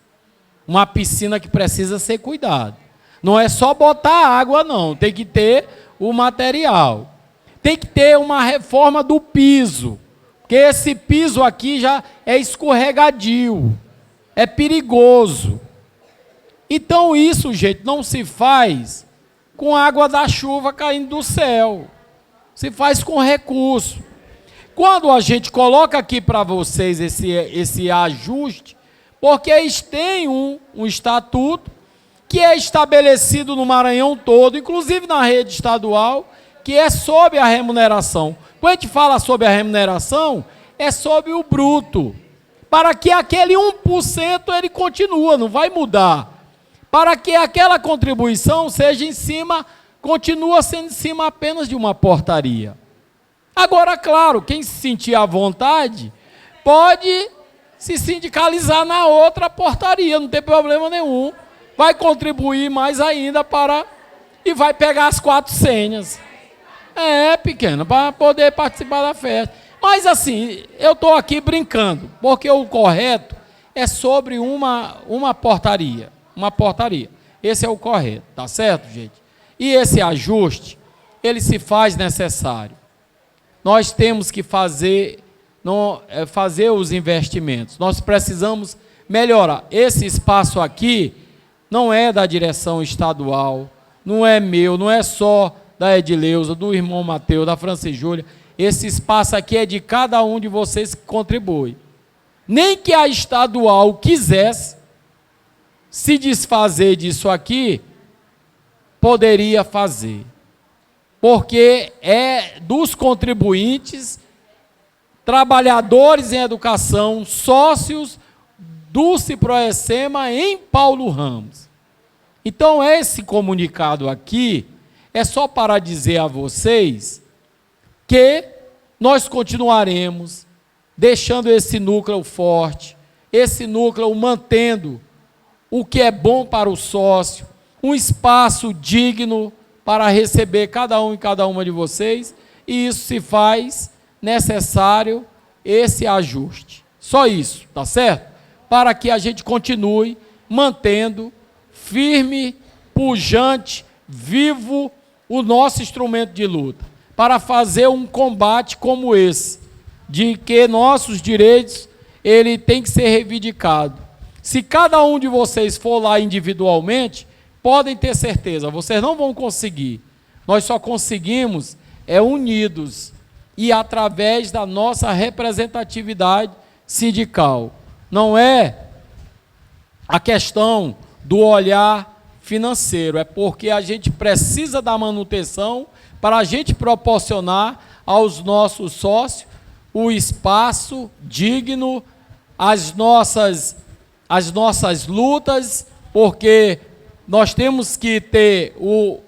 Uma piscina que precisa ser cuidada. Não é só botar água, não. Tem que ter o material. Tem que ter uma reforma do piso. Porque esse piso aqui já é escorregadio. É perigoso. Então isso, gente, não se faz com água da chuva caindo do céu. Se faz com recurso. Quando a gente coloca aqui para vocês esse ajuste, porque eles têm um estatuto que é estabelecido no Maranhão todo, inclusive na rede estadual, que é sobre a remuneração. Quando a gente fala sobre a remuneração, é sobre o bruto, para que aquele 1% ele continua, não vai mudar. para que aquela contribuição seja em cima, continua sendo em cima apenas de uma portaria. Agora, claro, quem se sentir à vontade pode se sindicalizar na outra portaria, não tem problema nenhum. Vai contribuir mais ainda e vai pegar as 4 senhas. Pequeno, para poder participar da festa. Mas assim, eu estou aqui brincando, porque o correto é sobre uma portaria. Uma portaria. Esse é o correto, tá certo, gente? E esse ajuste, ele se faz necessário. Nós temos que fazer os investimentos. Nós precisamos melhorar. Esse espaço aqui não é da direção estadual, não é meu, não é só da Edileuza, do irmão Mateus, da Francis Júlia. Esse espaço aqui é de cada um de vocês que contribui. Nem que a estadual quisesse se desfazer disso aqui, poderia fazer. Porque é dos contribuintes, trabalhadores em educação, sócios do Ciproecema em Paulo Ramos. Então, esse comunicado aqui é só para dizer a vocês que nós continuaremos deixando esse núcleo forte, esse núcleo mantendo o que é bom para o sócio, um espaço digno para receber cada um e cada uma de vocês, e isso se faz necessário esse ajuste. Só isso, tá certo? Para que a gente continue mantendo firme, pujante, vivo o nosso instrumento de luta, para fazer um combate como esse, de que nossos direitos, ele tem que ser reivindicado. Se cada um de vocês for lá individualmente, podem ter certeza, vocês não vão conseguir. Nós só conseguimos unidos e através da nossa representatividade sindical. Não é a questão do olhar financeiro, é porque a gente precisa da manutenção para a gente proporcionar aos nossos sócios o espaço digno, as nossas lutas, porque nós temos que ter o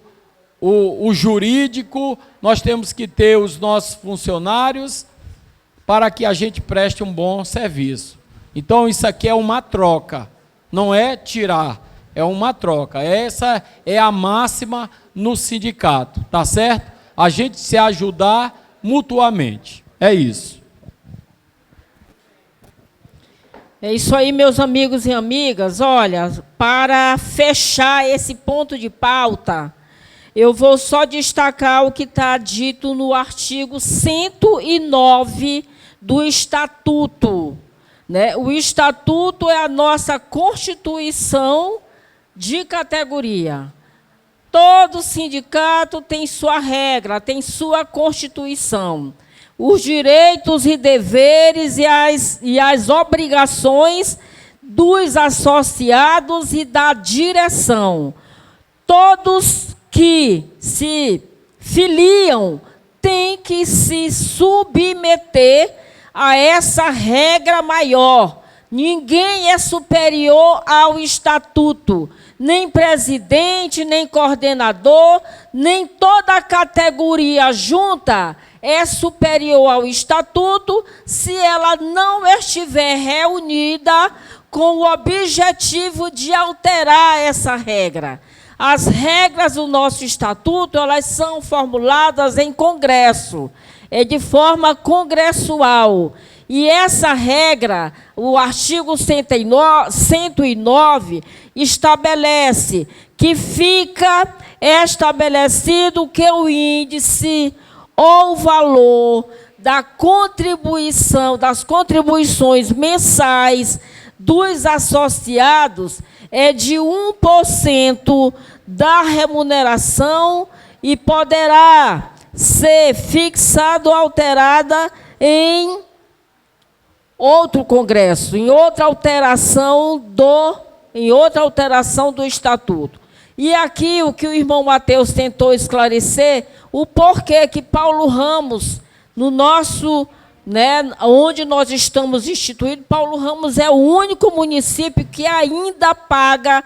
jurídico, nós temos que ter os nossos funcionários para que a gente preste um bom serviço. Então, isso aqui é uma troca, não é tirar, é uma troca. Essa é a máxima no sindicato, tá certo? A gente se ajudar mutuamente. É isso. É isso aí, meus amigos e amigas. Olha, para fechar esse ponto de pauta, eu vou só destacar o que está dito no artigo 109 do Estatuto. Né? O Estatuto é a nossa Constituição de categoria. Todo sindicato tem sua regra, tem sua Constituição. Os direitos e deveres e as obrigações dos associados e da direção. Todos que se filiam têm que se submeter a essa regra maior. Ninguém é superior ao Estatuto, nem presidente, nem coordenador, nem toda a categoria junta é superior ao Estatuto se ela não estiver reunida com o objetivo de alterar essa regra. As regras do nosso Estatuto, elas são formuladas em Congresso, de forma congressual. E essa regra, o artigo 109, estabelece que fica estabelecido que o índice ou valor da contribuição, das contribuições mensais dos associados é de 1% da remuneração e poderá ser fixado ou alterada em outro congresso, em outra alteração do Estatuto. E aqui o que o irmão Mateus tentou esclarecer, o porquê que Paulo Ramos, no nosso né, onde nós estamos instituídos, Paulo Ramos é o único município que ainda paga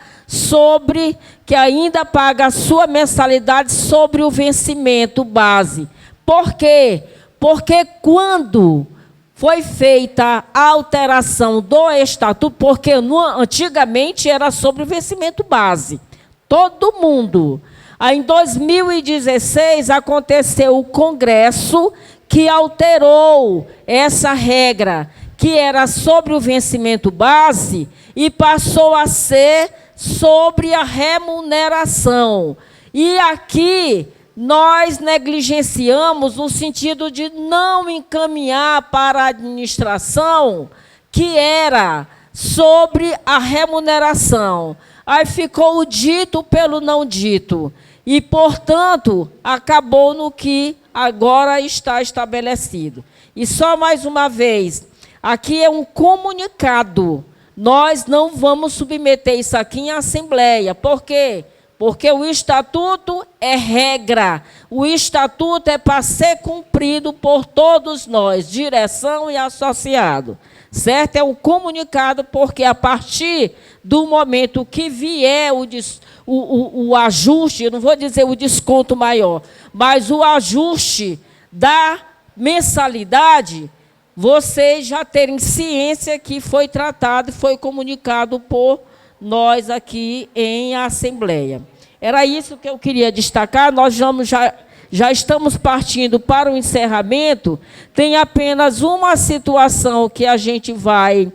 a sua mensalidade sobre o vencimento base. Por quê? Porque quando foi feita a alteração do estatuto, porque antigamente era sobre o vencimento base, todo mundo. Aí, em 2016, aconteceu o Congresso que alterou essa regra, que era sobre o vencimento base, e passou a ser sobre a remuneração. E aqui nós negligenciamos no sentido de não encaminhar para a administração, que era sobre a remuneração. Aí ficou o dito pelo não dito. E, portanto, acabou no que agora está estabelecido. E só mais uma vez, aqui é um comunicado. Nós não vamos submeter isso aqui em assembleia. Por quê? Porque o estatuto é regra. O estatuto é para ser cumprido por todos nós, direção e associado. Certo? É um comunicado, porque a partir do momento que vier o ajuste, eu não vou dizer o desconto maior, mas o ajuste da mensalidade, vocês já terem ciência que foi tratado e foi comunicado por nós aqui em assembleia. Era isso que eu queria destacar. Nós já estamos partindo para o encerramento. Tem apenas uma situação que a gente vai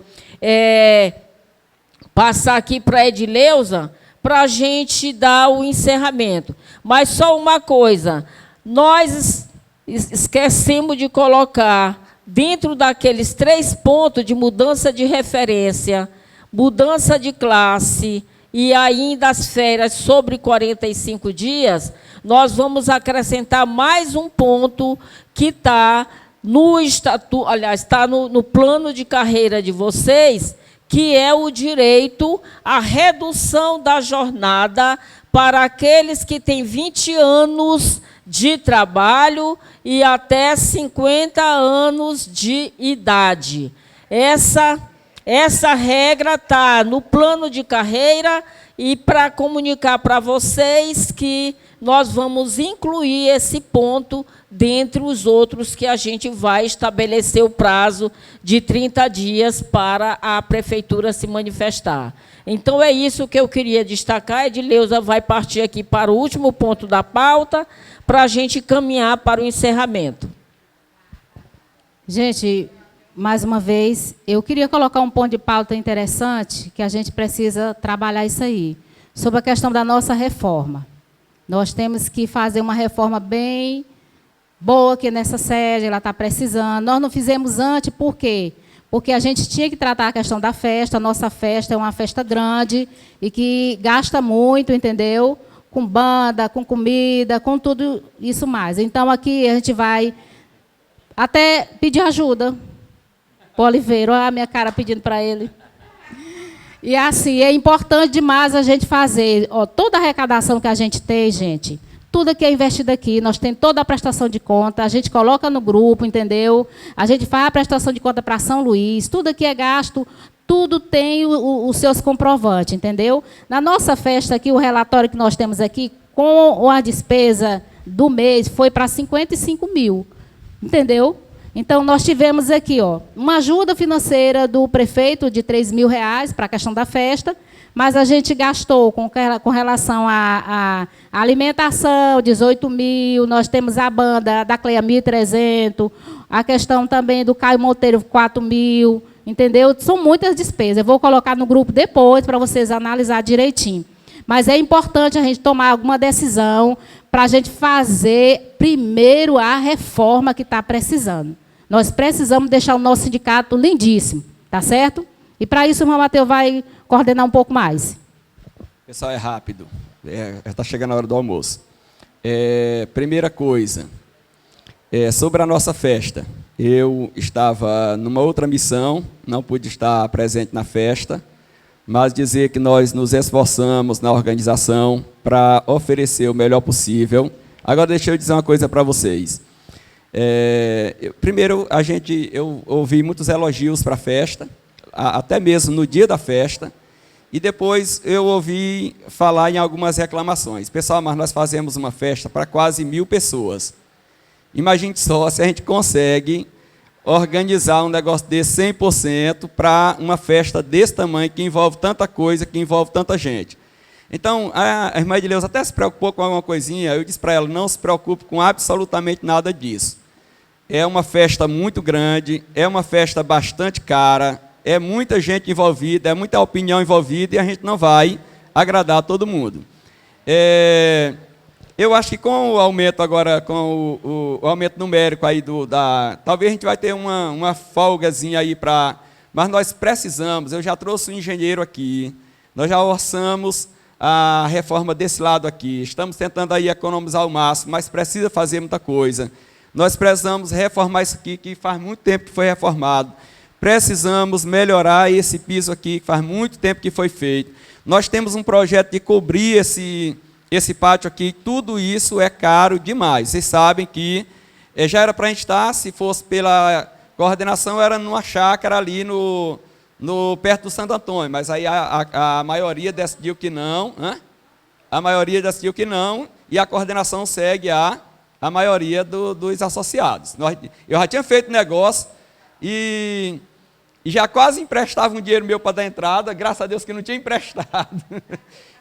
passar aqui para a Edileuza, para a gente dar o encerramento. Mas só uma coisa, nós esquecemos de colocar, dentro daqueles 3 pontos de mudança de referência, mudança de classe e ainda as férias sobre 45 dias, nós vamos acrescentar mais um ponto que está no estatuto, aliás, está no plano de carreira de vocês, que é o direito à redução da jornada para aqueles que têm 20 anos de trabalho e até 50 anos de idade. Essa regra está no plano de carreira, e para comunicar para vocês que nós vamos incluir esse ponto dentre os outros que a gente vai estabelecer o prazo de 30 dias para a prefeitura se manifestar. Então, é isso que eu queria destacar. A Edileuza vai partir aqui para o último ponto da pauta, para a gente caminhar para o encerramento. Gente, mais uma vez, eu queria colocar um ponto de pauta interessante, que a gente precisa trabalhar isso aí, sobre a questão da nossa reforma. Nós temos que fazer uma reforma bem boa aqui nessa sede, ela está precisando. Nós não fizemos antes, por quê? Porque a gente tinha que tratar a questão da festa. A nossa festa é uma festa grande e que gasta muito, entendeu? Com banda, com comida, com tudo isso mais. Então, aqui a gente vai até pedir ajuda. O Oliveira, olha a minha cara pedindo para ele. E assim, é importante demais a gente fazer. Ó, toda a arrecadação que a gente tem, gente, tudo que é investido aqui, nós temos toda a prestação de conta, a gente coloca no grupo, entendeu? A gente faz a prestação de conta para São Luís, tudo aqui é gasto, tudo tem os seus comprovantes, entendeu? Na nossa festa aqui, o relatório que nós temos aqui, com a despesa do mês, foi para 55 mil, entendeu? Então, nós tivemos aqui, ó, uma ajuda financeira do prefeito de R$3.000 para a questão da festa, mas a gente gastou com relação à alimentação, 18 mil, nós temos a banda da Cleia 1.300, a questão também do Caio Monteiro, 4 mil, entendeu? São muitas despesas. Eu vou colocar no grupo depois para vocês analisar direitinho. Mas é importante a gente tomar alguma decisão para a gente fazer primeiro a reforma que está precisando. Nós precisamos deixar o nosso sindicato lindíssimo, tá certo? E para isso o irmão Mateus vai coordenar um pouco mais. Pessoal, é rápido. Está chegando a hora do almoço. Primeira coisa, sobre a nossa festa. Eu estava numa outra missão, não pude estar presente na festa, mas dizer que nós nos esforçamos na organização para oferecer o melhor possível. Agora, deixa eu dizer uma coisa para vocês. Primeiro, eu ouvi muitos elogios para a festa, até mesmo no dia da festa, e depois eu ouvi falar em algumas reclamações. Pessoal, mas nós fazemos uma festa para quase 1000 pessoas. Imagine só se a gente consegue organizar um negócio desse 100% para uma festa desse tamanho, que envolve tanta coisa, que envolve tanta gente. Então, a irmã Edileuza até se preocupou com alguma coisinha, eu disse para ela, não se preocupe com absolutamente nada disso. É uma festa muito grande, é uma festa bastante cara, é muita gente envolvida, é muita opinião envolvida, e a gente não vai agradar todo mundo. Eu acho que com o aumento agora, com o aumento numérico aí talvez a gente vai ter uma folgazinha aí para... Mas nós precisamos, eu já trouxe um engenheiro aqui, nós já orçamos a reforma desse lado aqui, estamos tentando aí economizar o máximo, mas precisa fazer muita coisa. Nós precisamos reformar isso aqui, que faz muito tempo que foi reformado. Precisamos melhorar esse piso aqui, que faz muito tempo que foi feito. Nós temos um projeto de cobrir esse pátio aqui, tudo isso é caro demais. Vocês sabem que já era para a gente estar, se fosse pela coordenação, era numa chácara ali perto do Santo Antônio, mas aí a maioria decidiu que não, a maioria decidiu que não, e a coordenação segue a maioria dos associados. Eu já tinha feito negócio e já quase emprestava um dinheiro meu para dar entrada, graças a Deus que não tinha emprestado.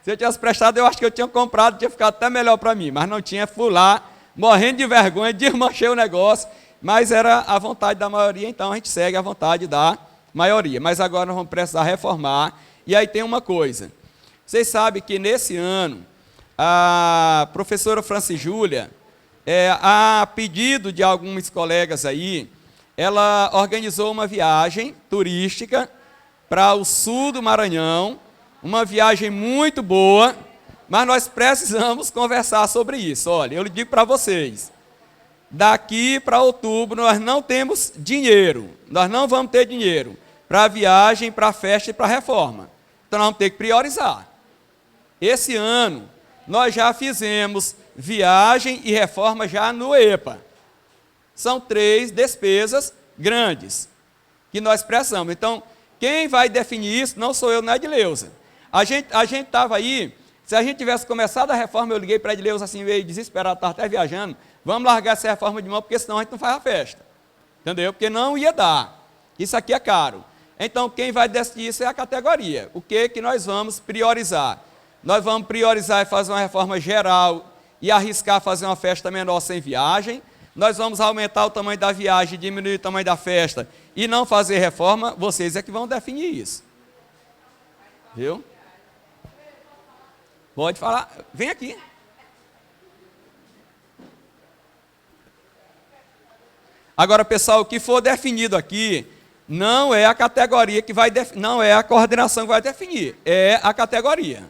Se eu tivesse prestado, eu acho que eu tinha comprado, tinha ficado até melhor para mim, mas não tinha, fui lá, morrendo de vergonha, desmanchei o negócio, mas era a vontade da maioria, então a gente segue a vontade da maioria. Mas agora nós vamos precisar reformar, e aí tem uma coisa, vocês sabem que nesse ano, a professora Franci Júlia, a pedido de alguns colegas aí, ela organizou uma viagem turística para o sul do Maranhão, uma viagem muito boa, mas nós precisamos conversar sobre isso. Olha, eu lhe digo para vocês, daqui para outubro nós não temos dinheiro, nós não vamos ter dinheiro para a viagem, para a festa e para a reforma. Então nós vamos ter que priorizar. Esse ano nós já fizemos viagem e reforma já no EPA. São 3 despesas grandes que nós precisamos. Então, quem vai definir isso não sou eu, não é Edileuza. A gente estava aí, se a gente tivesse começado a reforma, eu liguei para a Edileuza assim, meio desesperado, estava até viajando, vamos largar essa reforma de mão, porque senão a gente não faz a festa. Entendeu? Porque não ia dar. Isso aqui é caro. Então, quem vai decidir isso é a categoria. O que nós vamos priorizar? Nós vamos priorizar e fazer uma reforma geral e arriscar fazer uma festa menor sem viagem. Nós vamos aumentar o tamanho da viagem, diminuir o tamanho da festa e não fazer reforma, vocês é que vão definir isso. Viu? Pode falar, vem aqui. Agora, pessoal, o que for definido aqui, não é a categoria que vai definir, não é a coordenação que vai definir, é a categoria.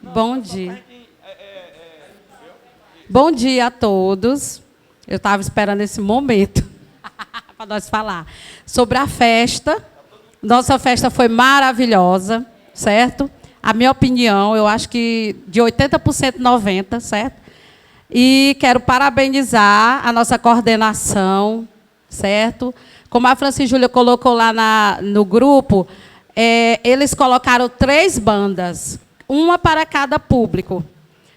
Bom dia. Bom dia a todos. Eu estava esperando esse momento para nós falar sobre a festa. Nossa festa foi maravilhosa, certo? A minha opinião, eu acho que de 80%, 90%, certo? E quero parabenizar a nossa coordenação, certo? Como a Franci Júlia colocou lá no grupo, eles colocaram 3 bandas, uma para cada público.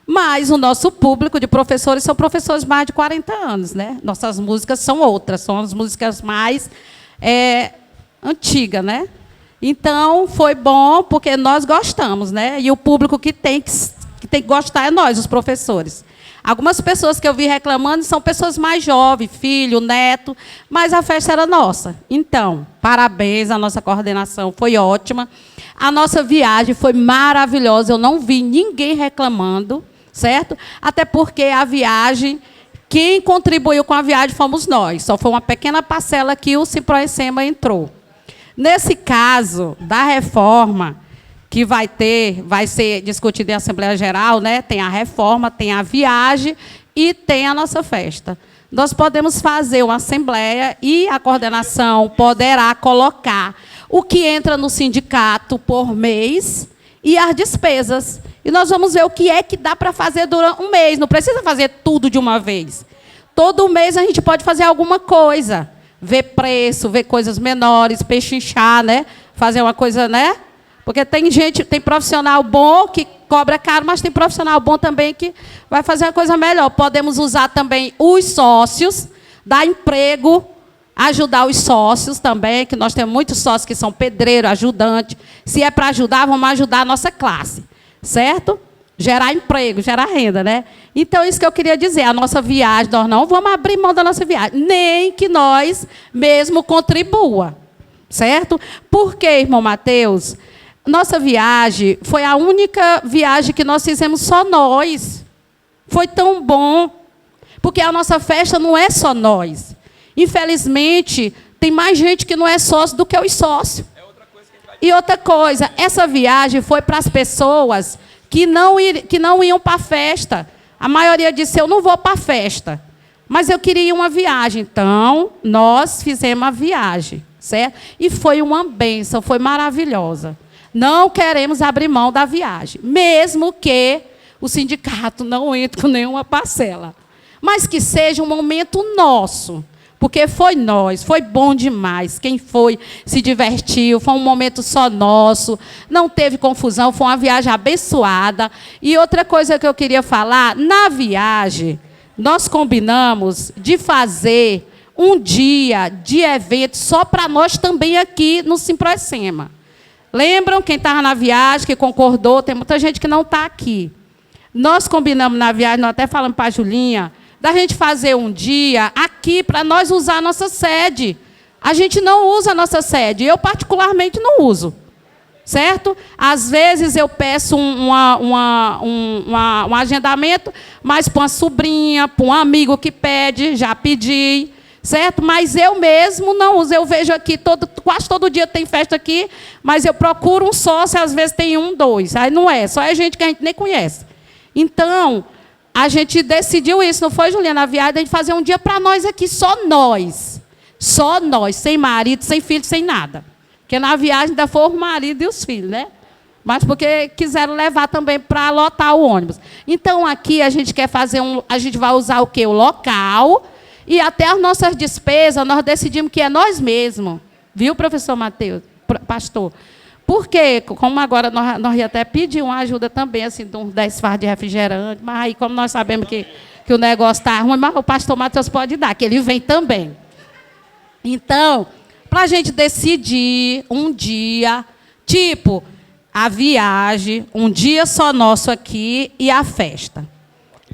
Mas o nosso público de professores são professores mais de 40 anos, né? Nossas músicas são outras, são as músicas mais antigas, né? Então, foi bom porque nós gostamos, né? E o público que tem que gostar é nós, os professores. Algumas pessoas que eu vi reclamando são pessoas mais jovens, filho, neto, mas a festa era nossa. Então, parabéns, a nossa coordenação foi ótima. A nossa viagem foi maravilhosa, eu não vi ninguém reclamando, certo? Até porque a viagem, quem contribuiu com a viagem fomos nós. Só foi uma pequena parcela que o Ciproecema entrou. Nesse caso da reforma, que vai ser discutida em Assembleia Geral, né? Tem a reforma, tem a viagem e tem a nossa festa. Nós podemos fazer uma assembleia e a coordenação poderá colocar o que entra no sindicato por mês e as despesas E nós vamos ver o que é que dá para fazer durante um mês. Não precisa fazer tudo de uma vez. Todo mês a gente pode fazer alguma coisa. Ver preço, ver coisas menores, pechinchar, né? Fazer uma coisa, né? Porque tem gente, tem profissional bom que cobra caro, mas tem profissional bom também que vai fazer uma coisa melhor. Podemos usar também os sócios, dar emprego, ajudar os sócios também, que nós temos muitos sócios que são pedreiro, ajudante. Se é para ajudar, vamos ajudar a nossa classe, certo? Gerar emprego, gerar renda, né? Então, isso que eu queria dizer, a nossa viagem, nós não vamos abrir mão da nossa viagem, nem que nós mesmo contribua, certo? Por quê, irmão Mateus? Nossa viagem foi a única viagem que nós fizemos só nós. Foi tão bom, porque a nossa festa não é só nós. Infelizmente, tem mais gente que não é sócio do que os sócios. E outra coisa, essa viagem foi para as pessoas que não iam para a festa. A maioria disse, eu não vou para a festa, mas eu queria uma viagem. Então, nós fizemos a viagem, certo? E foi uma bênção, foi maravilhosa. Não queremos abrir mão da viagem, mesmo que o sindicato não entre com nenhuma parcela. Mas que seja um momento nosso, porque foi nós, foi bom demais. Quem foi se divertiu, foi um momento só nosso, não teve confusão, foi uma viagem abençoada. E outra coisa que eu queria falar, na viagem, nós combinamos de fazer um dia de evento só para nós também aqui no Simprocema. Lembram quem estava na viagem, que concordou? Tem muita gente que não está aqui. Nós combinamos na viagem, nós até falamos para a Julinha, da gente fazer um dia aqui para nós usar a nossa sede. A gente não usa a nossa sede. Eu, particularmente, não uso. Certo? Às vezes eu peço um agendamento, mas para uma sobrinha, para um amigo que pede, já pedi. Certo? Mas eu mesmo não uso. Eu vejo aqui, quase todo dia tem festa aqui, mas eu procuro um sócio, às vezes tem um, dois. Aí não é, só é gente que a gente nem conhece. Então, a gente decidiu isso, não foi, Juliana? Na viagem, a gente fazer um dia para nós aqui, só nós. Só nós, sem marido, sem filho, sem nada. Porque na viagem ainda foram o marido e os filhos, né? Mas porque quiseram levar também para lotar o ônibus. Então, aqui a gente quer fazer a gente vai usar o quê? O local. E até as nossas despesas, nós decidimos que é nós mesmos. Viu, professor Mateus? Pastor? Porque, como agora nós ia até pedir uma ajuda também, assim, de uns 10 fardos de refrigerante, mas aí, como nós sabemos que o negócio está ruim, mas o pastor Mateus pode dar, que ele vem também. Então, para a gente decidir um dia, tipo, a viagem, um dia só nosso aqui e a festa.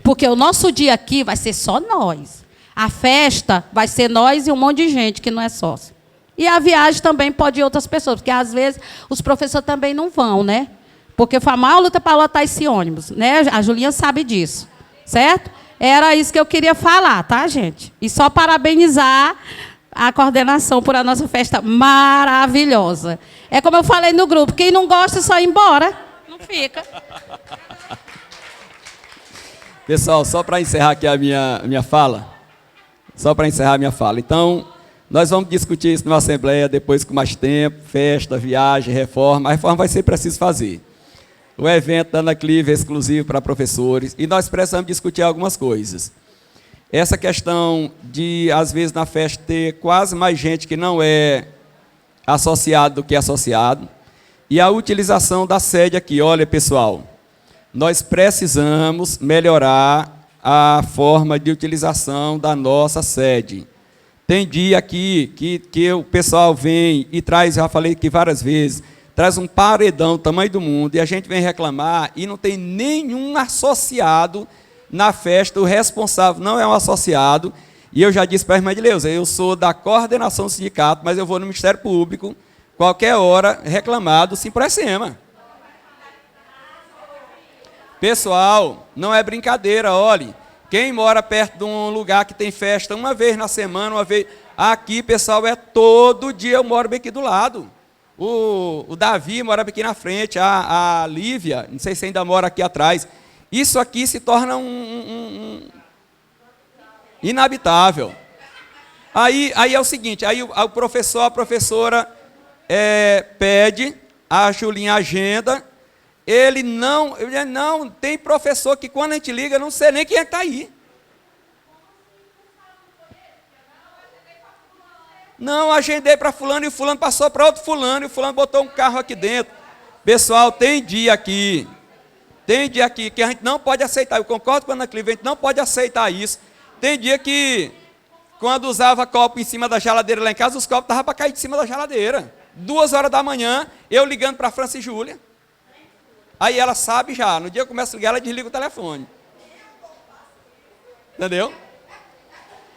Porque o nosso dia aqui vai ser só nós. A festa vai ser nós e um monte de gente que não é sócio. E a viagem também pode ir outras pessoas, porque às vezes os professores também não vão, né? Porque foi a maior luta para lotar esse ônibus, né? A Julinha sabe disso, certo? Era isso que eu queria falar, tá, gente? E só parabenizar a coordenação por a nossa festa maravilhosa. É como eu falei no grupo, quem não gosta é só ir embora, não fica. Pessoal, só para encerrar aqui a minha fala, Então, nós vamos discutir isso numa assembleia depois com mais tempo, festa, viagem, reforma. A reforma vai ser preciso fazer. O evento da Ana Clive é exclusivo para professores e nós precisamos discutir algumas coisas. Essa questão de, às vezes, na festa ter quase mais gente que não é associado do que associado. E a utilização da sede aqui. Olha, pessoal, nós precisamos melhorar a forma de utilização da nossa sede. Tem dia aqui que o pessoal vem e traz, já falei aqui várias vezes, traz um paredão do tamanho do mundo, e a gente vem reclamar e não tem nenhum associado na festa, o responsável não é um associado, e eu já disse para a irmã de Leusa, eu sou da coordenação do sindicato, mas eu vou no Ministério Público, qualquer hora, reclamar do Simprocema. Pessoal, não é brincadeira, olhe, quem mora perto de um lugar que tem festa uma vez na semana, uma vez... Aqui, pessoal, é todo dia, eu moro bem aqui do lado. O Davi mora aqui na frente, a Lívia, não sei se ainda mora aqui atrás. Isso aqui se torna inabitável. Aí é o seguinte, aí o professor, a professora pede, a Julinha agenda, ele não, tem professor que quando a gente liga, não sei nem quem é que está aí. Não, agendei para fulano e o fulano passou para outro fulano e o fulano botou um carro aqui dentro. Pessoal, tem dia aqui que a gente não pode aceitar. Eu concordo com a Ana Clívia, a gente não pode aceitar isso. Tem dia que, quando usava copo em cima da geladeira lá em casa, os copos estavam para cair de cima da geladeira. 2 horas da manhã, eu ligando para a França e Júlia. Aí ela sabe já, no dia que eu começo a ligar, ela desliga o telefone. Entendeu?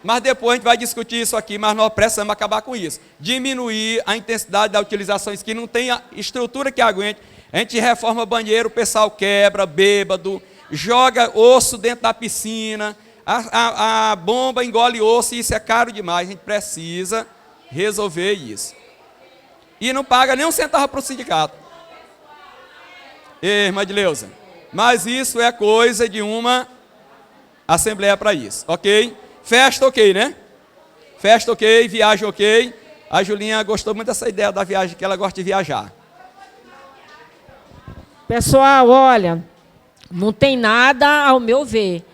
Mas depois a gente vai discutir isso aqui, mas nós precisamos acabar com isso. Diminuir a intensidade da utilização, que não tem a estrutura que aguente. A gente reforma banheiro, o pessoal quebra, bêbado, joga osso dentro da piscina, a bomba engole osso e isso é caro demais. A gente precisa resolver isso. E não paga nem um centavo para o sindicato. Ei, irmã Edileuza, mas isso é coisa de uma assembleia para isso, ok? Festa ok, né? Festa ok, viagem ok. A Julinha gostou muito dessa ideia da viagem, que ela gosta de viajar. Pessoal, olha, não tem nada, ao meu ver.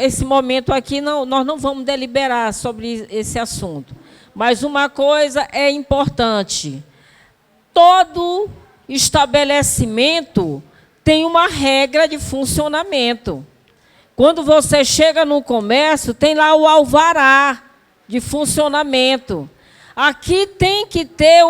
Esse momento aqui, nós não vamos deliberar sobre esse assunto. Mas uma coisa é importante. Todo estabelecimento tem uma regra de funcionamento. Quando você chega no comércio, tem lá o alvará de funcionamento. Aqui tem que ter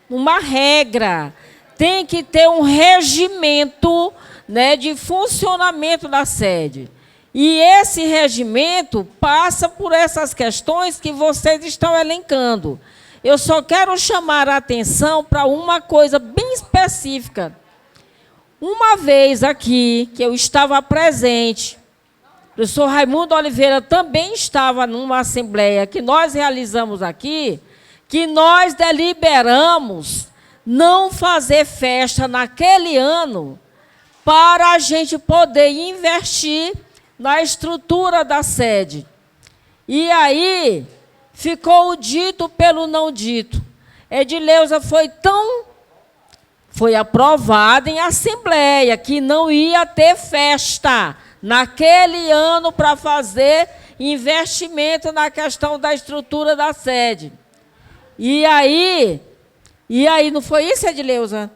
uma regra, tem que ter um regimento, né, de funcionamento da sede. E esse regimento passa por essas questões que vocês estão elencando. Eu só quero chamar a atenção para uma coisa bem específica. Uma vez aqui, que eu estava presente, o professor Raimundo Oliveira também estava numa assembleia que nós realizamos aqui, que nós deliberamos não fazer festa naquele ano para a gente poder investir na estrutura da sede. E aí ficou o dito pelo não dito. Edileuza foi aprovada em assembleia que não ia ter festa naquele ano para fazer investimento na questão da estrutura da sede. E aí não foi isso, Edileuza?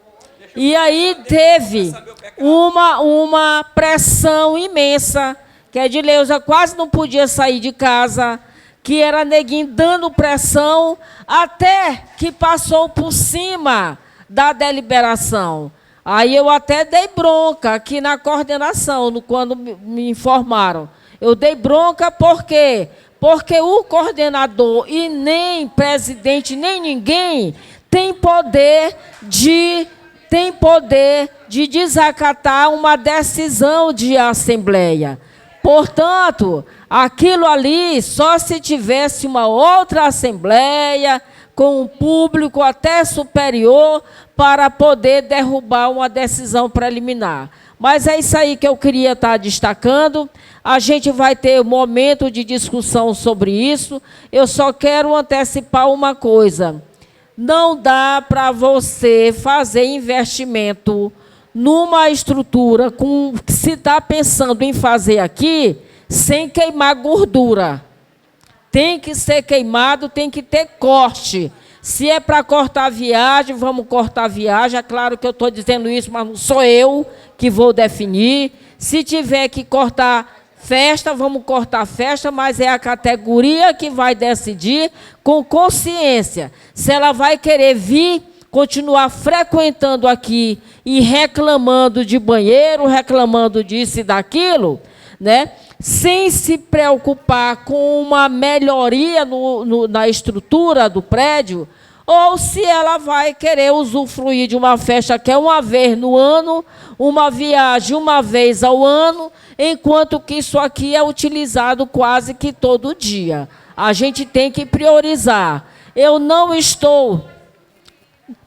E aí teve uma pressão imensa, que a Edileuza quase não podia sair de casa, que era neguinho dando pressão, até que passou por cima da deliberação. Aí eu até dei bronca aqui na coordenação, quando me informaram. Eu dei bronca por quê? Porque o coordenador e nem presidente, nem ninguém tem poder de desacatar uma decisão de assembleia. Portanto, aquilo ali, só se tivesse uma outra assembleia, com um público até superior, para poder derrubar uma decisão preliminar. Mas é isso aí que eu queria estar destacando. A gente vai ter um momento de discussão sobre isso. Eu só quero antecipar uma coisa. Não dá para você fazer investimento numa estrutura que se está pensando em fazer aqui, sem queimar gordura. Tem que ser queimado, tem que ter corte. Se é para cortar a viagem, vamos cortar a viagem. É claro que eu estou dizendo isso, mas não sou eu que vou definir. Se tiver que cortar festa, vamos cortar festa, mas é a categoria que vai decidir com consciência. Se ela vai querer vir, continuar frequentando aqui e reclamando de banheiro, reclamando disso e daquilo, né? Sem se preocupar com uma melhoria na estrutura do prédio, ou se ela vai querer usufruir de uma festa que é uma vez no ano, uma viagem uma vez ao ano, enquanto que isso aqui é utilizado quase que todo dia. A gente tem que priorizar. Eu não estou...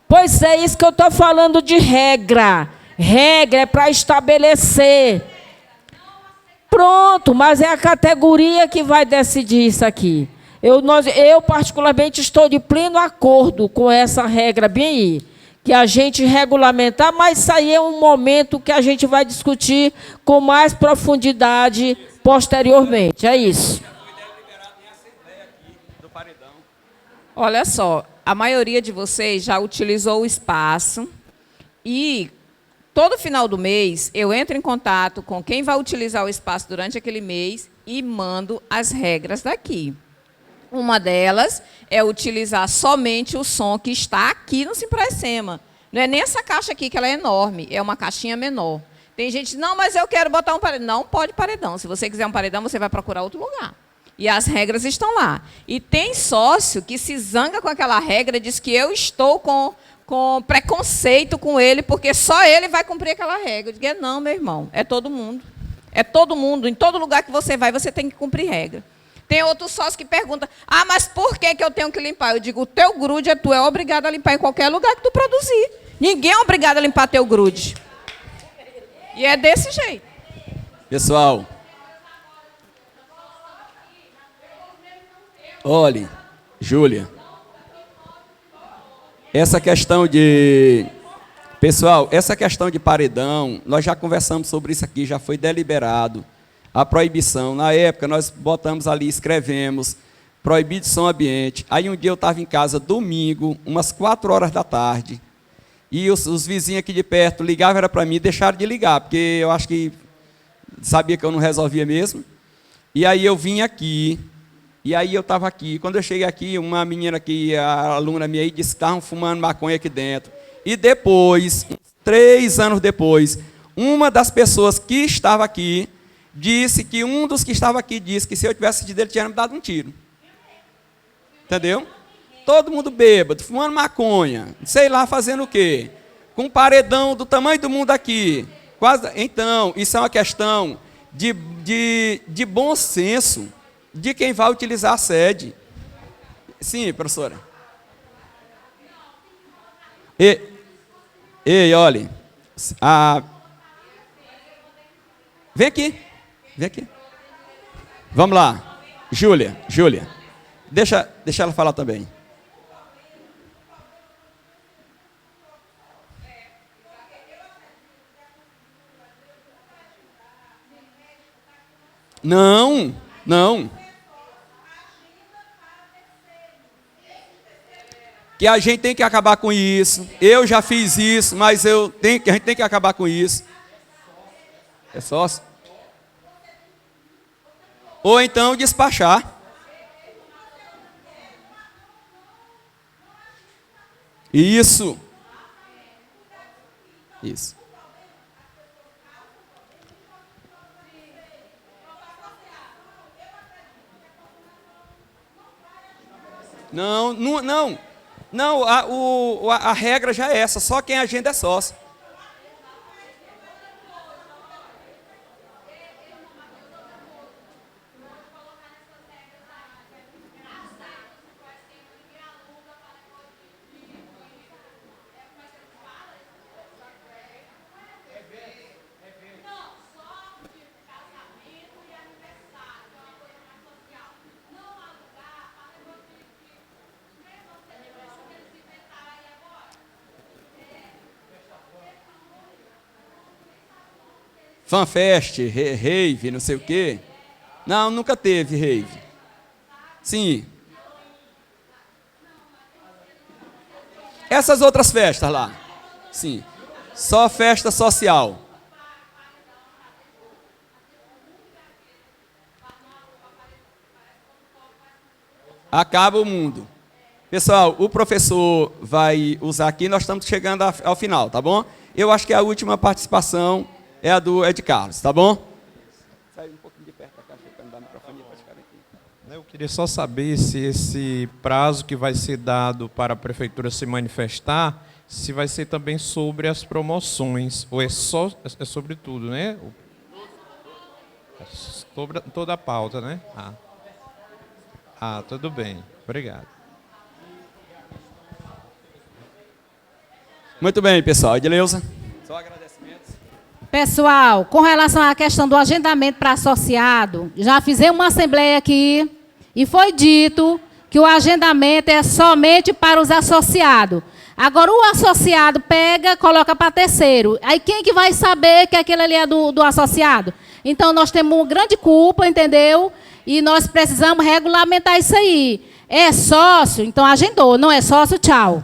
Pois é isso que eu estou falando de regra. Regra é para estabelecer. Pronto, mas é a categoria que vai decidir isso aqui. Eu particularmente, estou de pleno acordo com essa regra bem aí, que a gente regulamentar, mas isso aí é um momento que a gente vai discutir com mais profundidade posteriormente. É isso. Olha só, a maioria de vocês já utilizou o espaço e todo final do mês eu entro em contato com quem vai utilizar o espaço durante aquele mês e mando as regras daqui. Uma delas é utilizar somente o som que está aqui no Simpracema. Não é nem essa caixa aqui, que ela é enorme, é uma caixinha menor. Tem gente, não, mas eu quero botar um paredão. Não pode paredão. Se você quiser um paredão, você vai procurar outro lugar. E as regras estão lá. E tem sócio que se zanga com aquela regra, diz que eu estou com preconceito com ele, porque só ele vai cumprir aquela regra. Eu digo, não, meu irmão, é todo mundo. É todo mundo. Em todo lugar que você vai, você tem que cumprir regra. Tem outro sócio que pergunta, mas por que eu tenho que limpar? Eu digo, o teu grude tu é obrigado a limpar em qualquer lugar que tu produzir. Ninguém é obrigado a limpar teu grude. E é desse jeito. Pessoal, olhe, Júlia, essa questão de... Pessoal, essa questão de paredão, nós já conversamos sobre isso aqui, já foi deliberado. A proibição, na época, nós botamos ali, escrevemos, proibido som ambiente. Aí um dia eu estava em casa, domingo, umas 4 horas da tarde, e os vizinhos aqui de perto ligavam para mim e deixaram de ligar, porque eu acho que sabia que eu não resolvia mesmo. E aí eu vim aqui, e aí eu estava aqui. Quando eu cheguei aqui, uma menina aqui, a aluna minha aí, disse que estavam fumando maconha aqui dentro. E depois, 3 anos depois, uma das pessoas que estava aqui, disse que um dos que estava aqui disse que se eu tivesse assistido ele tinha me dado um tiro. Entendeu? Todo mundo bêbado, fumando maconha, sei lá fazendo o quê. Com um paredão do tamanho do mundo aqui. Quase. Então, isso é uma questão de bom senso de quem vai utilizar a sede. Sim, professora. Ei, olha. Vem aqui. Vem aqui. Vamos lá. Júlia. Deixa ela falar também. Não. Que a gente tem que acabar com isso. Eu já fiz isso, mas a gente tem que acabar com isso. É sócio? Ou então despachar. Isso. Não, a regra já é essa, só quem agenda é sócio. Fanfest, rave, não sei o quê. Não, nunca teve rave. Sim. Essas outras festas lá. Sim. Só festa social. Acaba o mundo. Pessoal, o professor vai usar aqui, nós estamos chegando ao final, tá bom? Eu acho que a última participação é a do Ed Carlos, tá bom? Sai um pouquinho de perto da caixa para não dar microfone para ficar aqui. Eu queria só saber se esse prazo que vai ser dado para a prefeitura se manifestar, se vai ser também sobre as promoções, ou é sobre tudo, né? Sobre toda a pauta, né? Tudo bem. Obrigado. Muito bem, pessoal. Edileuza. Só agradecimentos. Pessoal, com relação à questão do agendamento para associado, já fizemos uma assembleia aqui e foi dito que o agendamento é somente para os associados. Agora, o associado pega, coloca para terceiro. Aí, quem que vai saber que aquele ali é do associado? Então, nós temos uma grande culpa, entendeu? E nós precisamos regulamentar isso aí. É sócio? Então, agendou. Não é sócio? Tchau.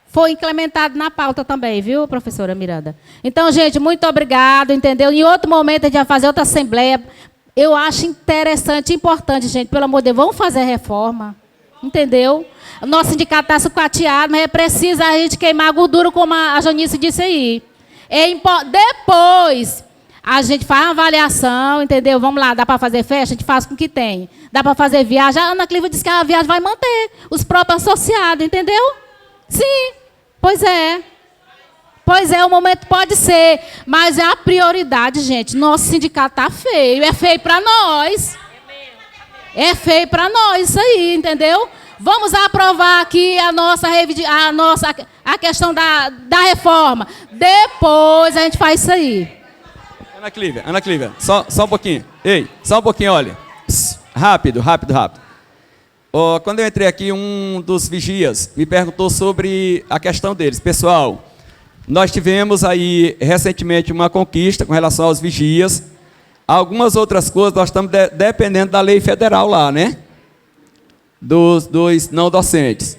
Foi implementado na pauta também, viu, professora Miranda? Então, gente, muito obrigado, entendeu? Em outro momento, a gente vai fazer outra assembleia. Eu acho interessante, importante, gente, pelo amor de Deus, vamos fazer reforma, entendeu? O nosso sindicato está sucateado, mas é preciso a gente queimar a gordura, como a Janice disse aí. Depois, a gente faz uma avaliação, entendeu? Vamos lá, dá para fazer festa? A gente faz com o que tem. Dá para fazer viagem? A Ana Clíva disse que a viagem vai manter os próprios associados, entendeu? Sim. Pois é. Pois é, o momento pode ser. Mas é a prioridade, gente. Nosso sindicato está feio. É feio para nós. É feio para nós isso aí, entendeu? Vamos aprovar aqui a questão da reforma. Depois a gente faz isso aí. Ana Clívia, só um pouquinho. Ei, só um pouquinho, olha. Rápido. Quando eu entrei aqui, um dos vigias me perguntou sobre a questão deles. Pessoal, nós tivemos aí recentemente uma conquista com relação aos vigias. Algumas outras coisas nós estamos dependendo da lei federal lá, né? Dos não docentes.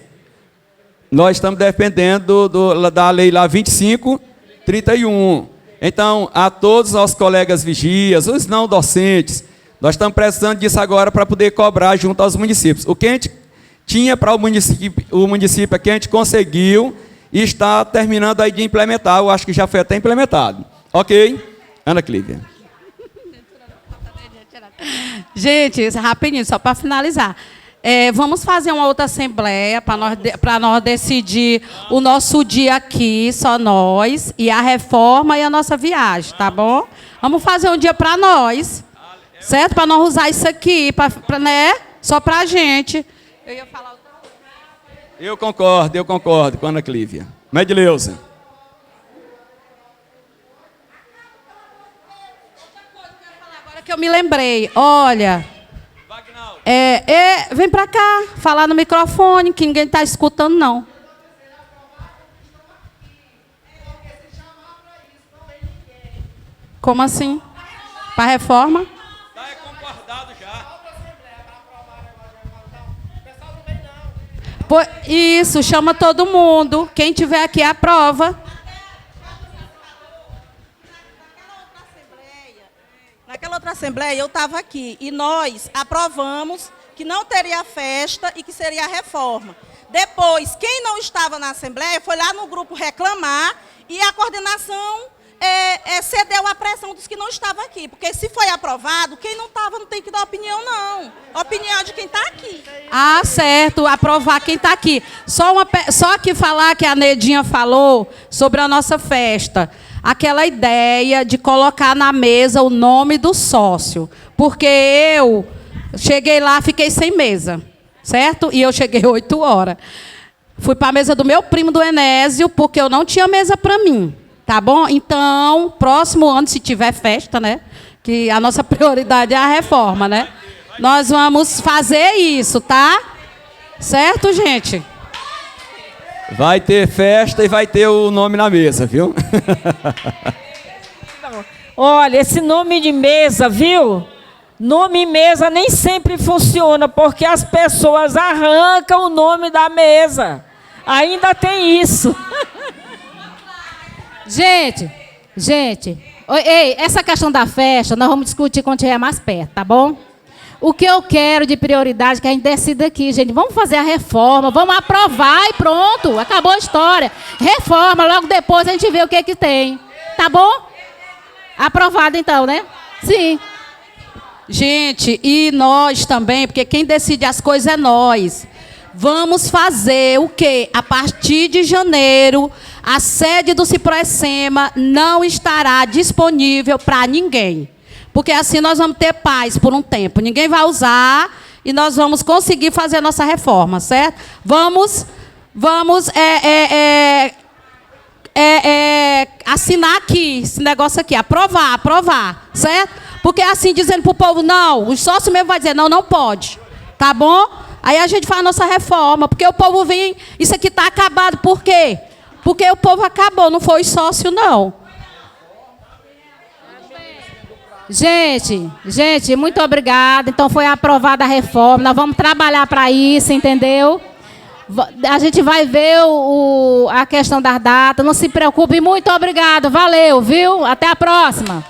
Nós estamos dependendo da lei lá 2531. Então, a todos os nossos colegas vigias, os não docentes, nós estamos precisando disso agora para poder cobrar junto aos municípios. O que a gente tinha para o município aqui, a gente conseguiu e está terminando aí de implementar. Eu acho que já foi até implementado. Ok? Ana Clívia. Gente, rapidinho, só para finalizar. Vamos fazer uma outra assembleia para nós decidir o nosso dia aqui, só nós, e a reforma e a nossa viagem, tá bom? Vamos fazer um dia para nós. Certo? Para não usar isso aqui, né? Só para a gente. Eu ia falar outra coisa. Eu concordo com a Ana Clívia. Medileuza. Outra coisa que eu ia falar agora que eu me lembrei. Olha. Vem para cá, falar no microfone, que ninguém está escutando, não. Como assim? Para a reforma? Isso, chama todo mundo. Quem tiver aqui aprova. Naquela outra assembleia eu estava aqui e nós aprovamos que não teria festa e que seria a reforma. Depois, quem não estava na assembleia foi lá no grupo reclamar e a coordenação cedeu à pressão dos que não estavam aqui. Porque se foi aprovado, quem não estava não tem que dar opinião, não. Opinião de quem está aqui. Ah, certo, aprovar quem está aqui. Só que falar que a Nedinha falou sobre a nossa festa. Aquela ideia de colocar na mesa o nome do sócio. Porque eu cheguei lá, fiquei sem mesa, certo? E eu cheguei 8 horas. Fui para a mesa do meu primo do Enésio, porque eu não tinha mesa para mim. Tá bom? Então, próximo ano, se tiver festa, né? Que a nossa prioridade é a reforma, né? Nós vamos fazer isso, tá? Certo, gente? Vai ter festa e vai ter o nome na mesa, viu? Olha, esse nome de mesa, viu? Nome mesa nem sempre funciona, porque as pessoas arrancam o nome da mesa. Ainda tem isso. Gente, ei, essa questão da festa, nós vamos discutir quando estiver mais perto, tá bom? O que eu quero de prioridade, que a gente decida aqui, gente, vamos fazer a reforma, vamos aprovar e pronto, acabou a história. Reforma, logo depois a gente vê o que tem, tá bom? Aprovado então, né? Sim. Gente, e nós também, porque quem decide as coisas é nós. Vamos fazer o quê? A partir de janeiro, a sede do Ciproessema não estará disponível para ninguém. Porque assim nós vamos ter paz por um tempo. Ninguém vai usar e nós vamos conseguir fazer a nossa reforma, certo? Vamos assinar aqui, esse negócio aqui, aprovar, certo? Porque assim, dizendo para o povo, não, o sócio mesmo vai dizer, não pode, tá bom? Aí a gente faz a nossa reforma, porque o povo vem, isso aqui está acabado, por quê? Porque o povo acabou, não foi sócio, não. Gente, muito obrigada. Então foi aprovada a reforma. Nós vamos trabalhar para isso, entendeu? A gente vai ver a questão das datas. Não se preocupe. Muito obrigado. Valeu, viu? Até a próxima.